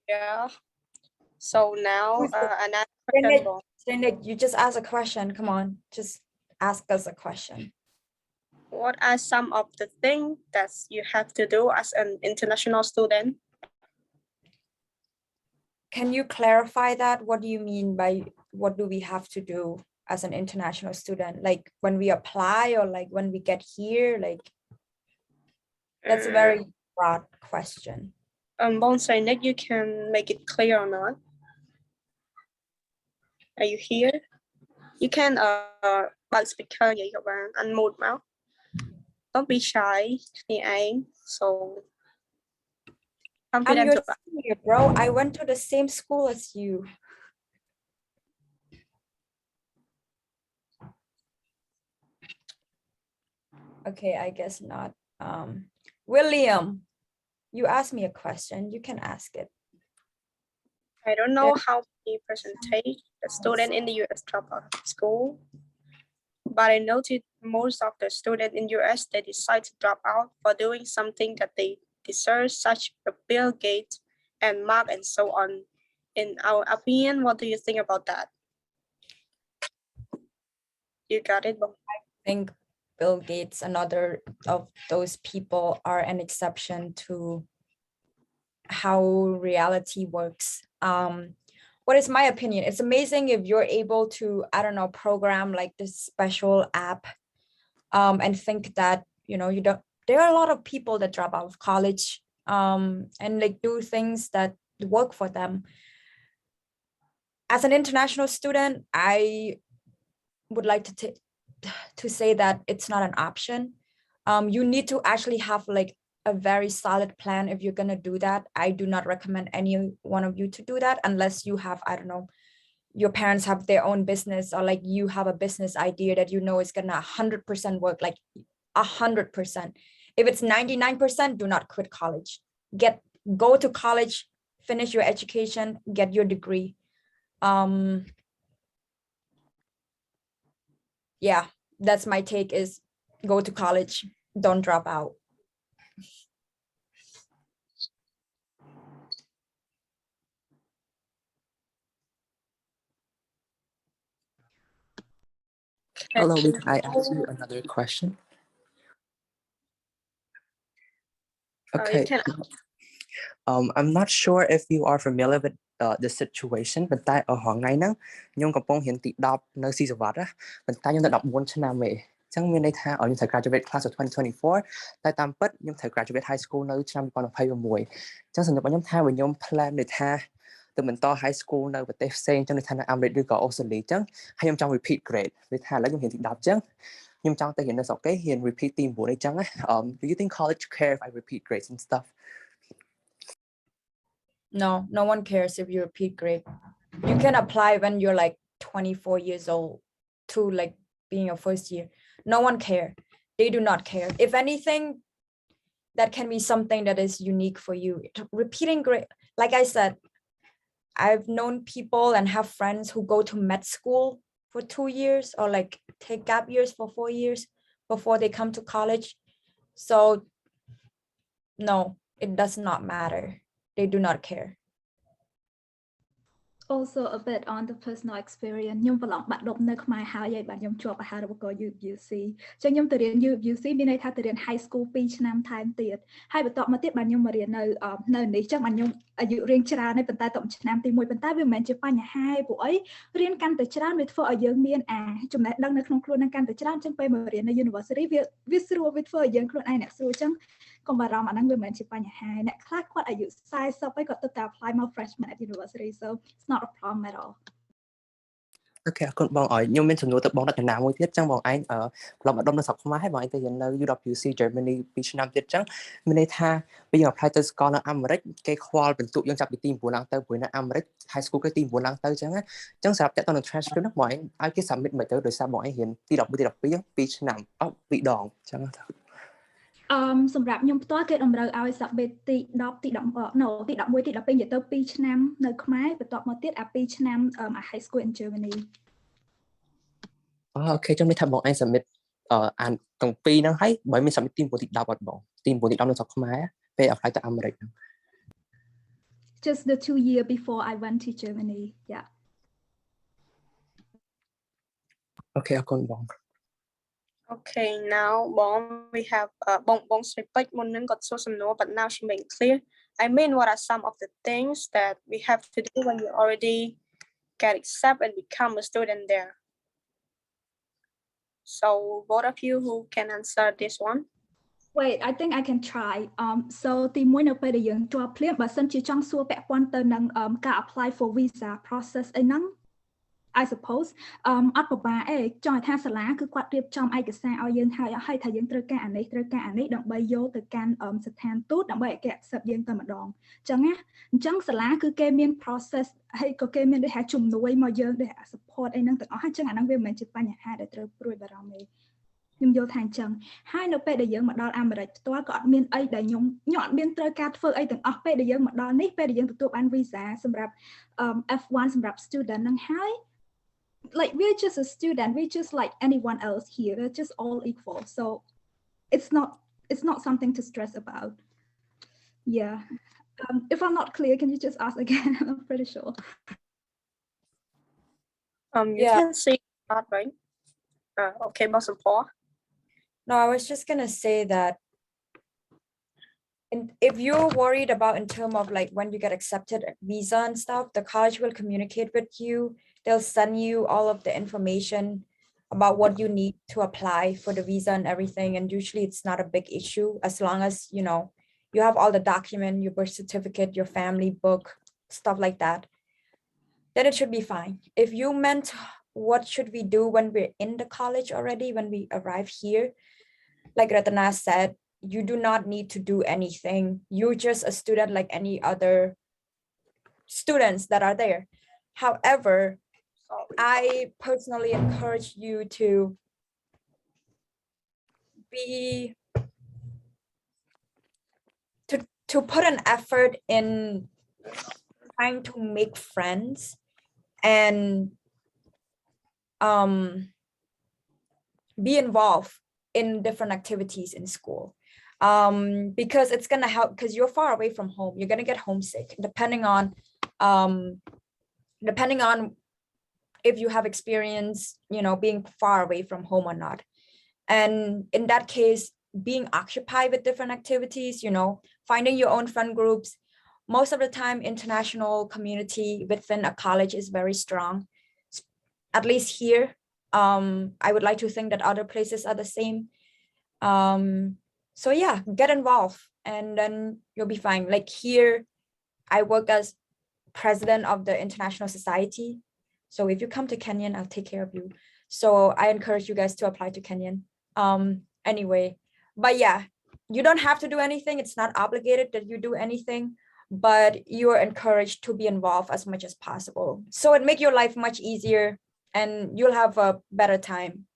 Yeah. So now another question. Nick, you just ask a question. Come on, just ask us a question. What are some of the things that you have to do as an international student? Can you clarify that? What do you mean by what do we have to do as an international student? Like when we apply or like when we get here? Like that's a very broad question. Bonsai Nick, you can make it clear or not. Are you here? You can bật speaker vậy các bạn, unmute mouth. Don't be shy, so I'm your senior, bro. I went to the same school as you. Okay, I guess not. William, you asked me a question. You can ask it. I don't know how many percentage the student in the US drop out of school, but I noticed most of the students in US, they decide to drop out for doing something that they deserve, such as Bill Gates and Mark and so on. In our opinion, what do you think about that? You got it, Bong? I think Bill Gates and other of those people are an exception to how reality works. What is my opinion? It's amazing if you're able to, I don't know, program like this special app and think that, you know, you don't, there are a lot of people that drop out of college and like do things that work for them. As an international student, I would like to say that it's not an option. You need to actually have like a very solid plan if you're going to do that. I do not recommend any one of you to do that unless you have, I don't know, your parents have their own business or like you have a business idea that you know is going to 100% work, like 100%. If it's 99%, do not quit college. Go to college, finish your education, get your degree. Yeah, that's my take is go to college, don't drop out. Hello, can I ask you another question? Okay. I'm not sure if you are familiar with the situation ប៉ុន្តែហងៃហ្នឹងខ្ញុំកំពុងរៀនទី10នៅស៊ីសវត្តណាប៉ុន្តែខ្ញុំនៅ14ឆ្នាំឯងអញ្ចឹងមានន័យថាខ្ញុំត្រូវ graduate class of 2024 តែតាមពិតខ្ញុំត្រូវ graduate high school នៅឆ្នាំ2026អញ្ចឹងសម្រាប់ខ្ញុំថាខ្ញុំ plan ន័យថាទៅបន្ត high school នៅប្រទេសផ្សេងអញ្ចឹងន័យថានៅអាមេរិកឬក៏អូស្ត្រាលីអញ្ចឹងហើយខ្ញុំចង់ repeat grade ន័យថាឥឡូវខ្ញុំរៀនទី10អញ្ចឹងខ្ញុំចង់ទៅរៀននៅស្រុកគេរៀន repeat ទី9អញ្ចឹង do you think college care if I repeat grades and stuff? No, no one cares if you repeat grade. You can apply when you're like 24 years old to like being a first year. No one care. They do not care. If anything, that can be something that is unique for you. Repeating grade, like I said, I've known people and have friends who go to med school for 2 years or like take gap years for 4 years before they come to college. So no, it does not matter. They do not care. also a bit on the personal experience ខ្ញុំប្រឡងបាក់ដប់នៅខ្មែរហើយបាទខ្ញុំជាប់អាហារូបករណ៍ UWC ចឹងខ្ញុំទៅរៀន UWC មានន័យថាទៅរៀន high school 2 ឆ្នាំថែមទៀតហើយបន្ទាប់មកទៀតបាទខ្ញុំមករៀននៅនេះចឹងបាទខ្ញុំអាយុរៀងច្រើនហើយប៉ុន្តែតបឆ្នាំទី1ប៉ុន្តែវាមិនមែនជាបញ្ហាទេព្រោះអីរៀនកាន់តែច្រើនវាធ្វើឲ្យយើងមានចំណេះដឹងនៅក្នុងខ្លួននឹងកាន់តែច្រើនចឹងពេលមករៀននៅ University វាស្រួលវាធ្វើឲ្យយើងខ្លួនឯងអ្នកស្រួលចឹងកុំបារម្ភអាហ្នឹងវាមិនមែនជាបញ្ហាអ្នកខ្លះគាត់អាយុ40ហើយគាត់ទៅតែ apply មក freshman at university so it's not a problem at all អូខេអរគុណបងឲ្យខ្ញុំមានសំណួរទៅបងរតនាមួយទៀតចឹងបងឯងប្រឡងអាដុំនៅស្រុកខ្មែរហើយបងឯងទៅរៀននៅ UWC Germany 2 ឆ្នាំទៀតចឹងមានន័យថាពេលយើង apply ទៅសាកលនៅអាមេរិកគេខ្វល់ពិន្ទុយើងចាប់ពីទី9ឡើងទៅព្រោះនៅអាមេរិក high school គេទី9ឡើងទៅចឹងសម្រាប់តើតើនៅ transcript ហ្នឹងបងឯងឲ្យគេ submit មកទៅដោយសារបងឯងរៀនទី11ទី12 2ឆ្នាំពីរដងចឹងទៅសម្រាប់ខ្ញុំផ្ទាល់គេតម្រូវឲ្យ submit ទី10ទី11 no ទី11ទី12និយាយទៅ2ឆ្នាំនៅខ្មែរបន្ទាប់មកទៀត2ឆ្នាំhigh school in Germany អូខេចឹងមានថាបងឯង submit អានទាំងពីរហ្នឹងហើយបើមាន submit ទី9ទី10អត់បងទី9ទី10នៅស្រុកខ្មែរពេល apply ទៅអាមេរិកហ្នឹង just the 2 year before I went to Germany yeah អូខេអរគុណបង Okay, now we have Bong Swipik Munin got so some no, but now she made it clear. I mean, what are some of the things that we have to do when you already get accepted and become a student there? So both of you who can answer this one. Wait, I think I can try. So ទី1នៅពេលដែលយើងជាប់ភ្លាមបើសិនជាចង់សួរពាក់ព័ន្ធទៅនឹងការ apply for visa process អីហ្នឹងI suppose អត់ពិបាកទេចង់ឲ្យថាសាលាគឺគាត់រៀបចំឯកសារឲ្យយើងហើយថាយើងត្រូវការអានេះដើម្បីយកទៅកាន់ស្ថានទូតដើម្បីឲ្យគេ accept យើងតែម្ដងអញ្ចឹងណាអញ្ចឹងសាលាគឺគេមាន process ហើយក៏គេមានដូចថាជំនួយមកយើងដូច support អីហ្នឹងទាំងអស់ហើយអញ្ចឹងអាហ្នឹងវាមិនមែនជាបញ្ហាដែលត្រូវព្រួយបារម្ភទេខ្ញុំយល់ថាអញ្ចឹងហើយនៅពេលដែលយើងមកដល់អាមេរិកផ្ទាល់ក៏អត់មានអីដែលខ្ញុំអត់មានត្រូវការធ្វើអីទាំងអស់ពេលដែលយើងមកដល់នេះពេលដែលយើងទទួលបាន visa សម្រាប់ F1 សម្រាប់ student ហ្នឹងហើយ like we're just a student we're just like anyone else here we're just all equal so it's not something to stress about yeah if I'm not clear can you just ask again I'm pretty sure you can see that right okay about some Paul. No, I was just gonna say that if you're worried about in terms of like when you get accepted visa and stuff, the college will communicate with you. They'll send you all of the information about what you need to apply for the visa and everything. And usually it's not a big issue as long as, you know, you have all the document, your birth certificate, your family book, stuff like that. Then it should be fine. If you meant what should we do when we're in the college already, when we arrive here, like Ratana said, you do not need to do anything. You're just a student like any other students that are there. However, I personally encourage you to put an effort in trying to make friends and be involved in different activities in school. Because it's gonna help because you're far away from home. You're gonna get homesick depending on if you have experience, you know, being far away from home or not. And in that case, being occupied with different activities, you know, finding your own friend groups. Most of the time, international community within a college is very strong. At least here, I would like to think that other places are the same. So yeah, get involved and then you'll be fine. Like here, I work as president of the International Society. So if you come to Kenyon, I'll take care of you. So I encourage you guys to apply to Kenyon. Anyway, but yeah, you don't have to do anything. It's not obligated that you do anything, but you are encouraged to be involved as much as possible. So it make your life much easier and you'll have a better time.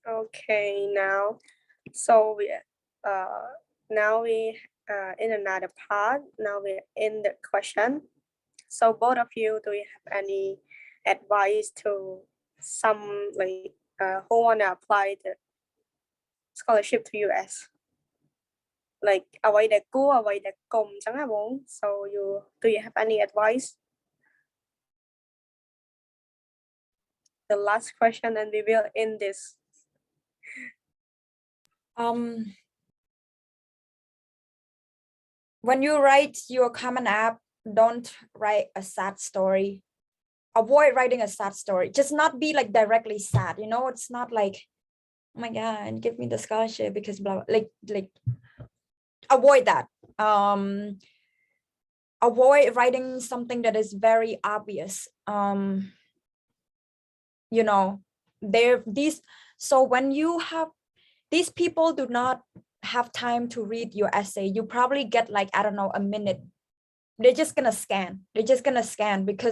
Okay, now we in another part. Now we're in the question. So both of you, do you have any advice to some like who want to apply the scholarship to US? like អ្វីដែលគួរអ្វីដែលកុំអញ្ចឹងណាបង so do you have any advice the last question and we will end this when you write your Common App, don't write a sad story. Avoid writing a sad story. Just not be like directly sad. You know, it's not like, oh my God, give me the scholarship because blah, blah. Like avoid that. Avoid writing something that is very obvious. You know, so when you have, these people do not have time to read your essay. You probably get like, I don't know, a minute. They're just gonna scan because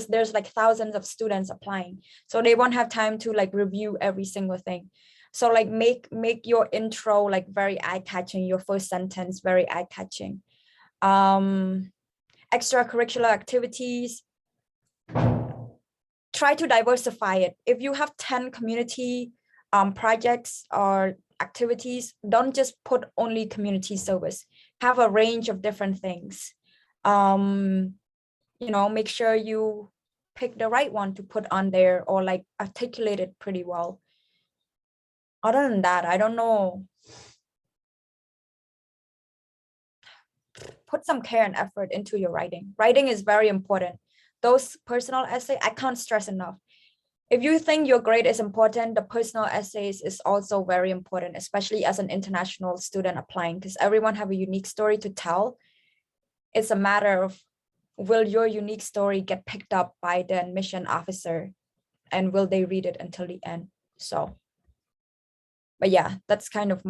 there's like thousands of students applying, so they won't have time to like review every single thing. So like make your intro like very eye-catching, your first sentence very eye-catching. Extracurricular activities, try to diversify it. If you have 10 community projects or activities, don't just put only community service. Have a range of different things. You know, make sure you pick the right one to put on there or like articulate it pretty well. Other than that, I don't know. Put some care and effort into your writing. Writing is very important. Those personal essays, I can't stress enough. If you think your grade is important, the personal essays is also very important, especially as an international student applying, because everyone have a unique story to tell. It's a matter of, will your unique story get picked up by the admission officer and will they read it until the end? So, but yeah, that's kind of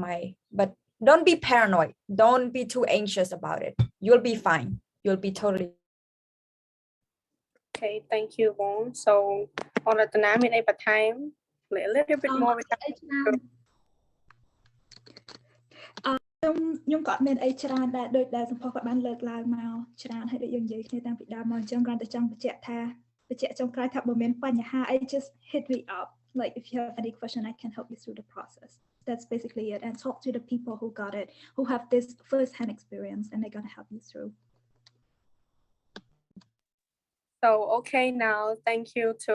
but don't be paranoid. Don't be too anxious about it. You'll be fine. You'll be totally. Okay, thank you Bong. So on Ratana មានអីបន្ថែម a little bit more ខ្ញុំក៏មានអីច្រើនដែរដូចដែលសម្ផស្សគាត់បានលើកឡើងមកច្រើនហើយដូចយើងនិយាយគ្នាតាំងពីដើមមកអញ្ចឹងគ្រាន់តែចង់បញ្ជាក់ចុងក្រោយថាបើមានបញ្ហាអី just hit me up like if you have any question I can help you through the process. That's basically it, and talk to the people who got it, who have this first-hand experience, and they're going to help you through. So okay, now thank you to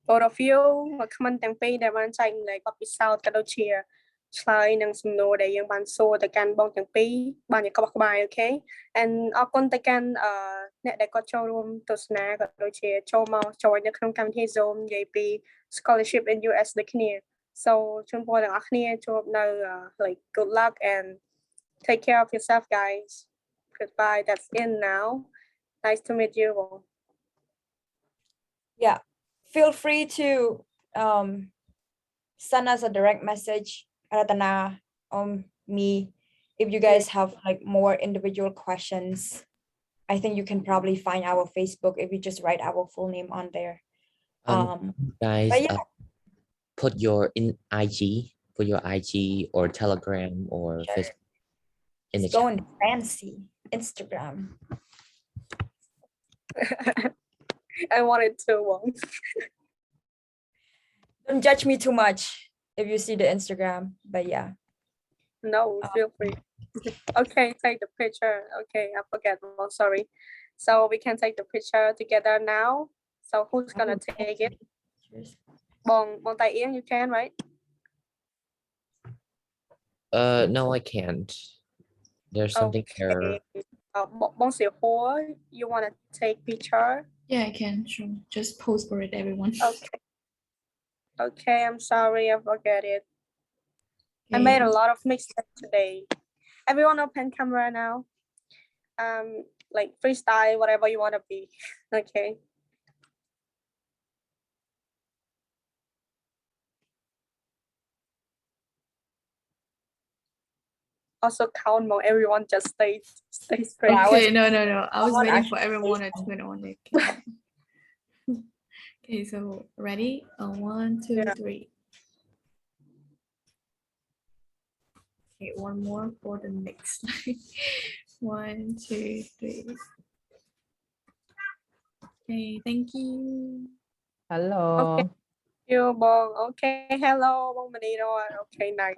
both of you មកខមមិនទាំងពីរដែលបានចែករំលែកបទពិសោធន៍ក៏ដូចជាឆ្លើយនឹងសំណួរដែលយើងបានសួរទៅកាន់បងទាំងពីរបានជាក្បោះក្បាយ okay and អរគុណទៅកាន់អ្នកដែលគាត់ចូលរួមទស្សនាក៏ដូចជាចូលមក join នៅក្នុងកម្មវិធី Zoom និយាយពី scholarship in US ដូចគ្នា so ជូនពរទាំងអស់គ្នាជួបនៅ like good luck and take care of yourself guys. Goodbye. That's in now. Nice to meet you all. Yeah, feel free to send us a direct message, Ratana, me, if you guys have like more individual questions. I think you can probably find our Facebook if you just write our full name on there. Guys, yeah. put your IG or Telegram or Facebook in the chat. Going fancy Instagram. I wanted to. Don't judge me too much if you see the Instagram, but yeah. No, feel free. Okay, take the picture. Okay, I forget. Oh, sorry. So we can take the picture together now. So who's gonna take it? Bong Tai Ian, you can, right? No, I can't. There's something there. Bong Siu Ho, you wanna take picture? Yeah, I can. Sure. Just pose for it, everyone. Okay. Okay, I'm sorry, I forget it. Okay. I made a lot of mistakes today. Everyone open camera now. Like freestyle, whatever you want to be. Okay. Also count more. Everyone just stay straight. Okay, no. I was waiting for everyone to turn on it. Okay, so ready? 1, 2, 3. Okay, one more for the next slide. 1, 2, 3. Okay, thank you. Hello. Okay, you Bong. Okay, hello Bong Manito. Okay, nice.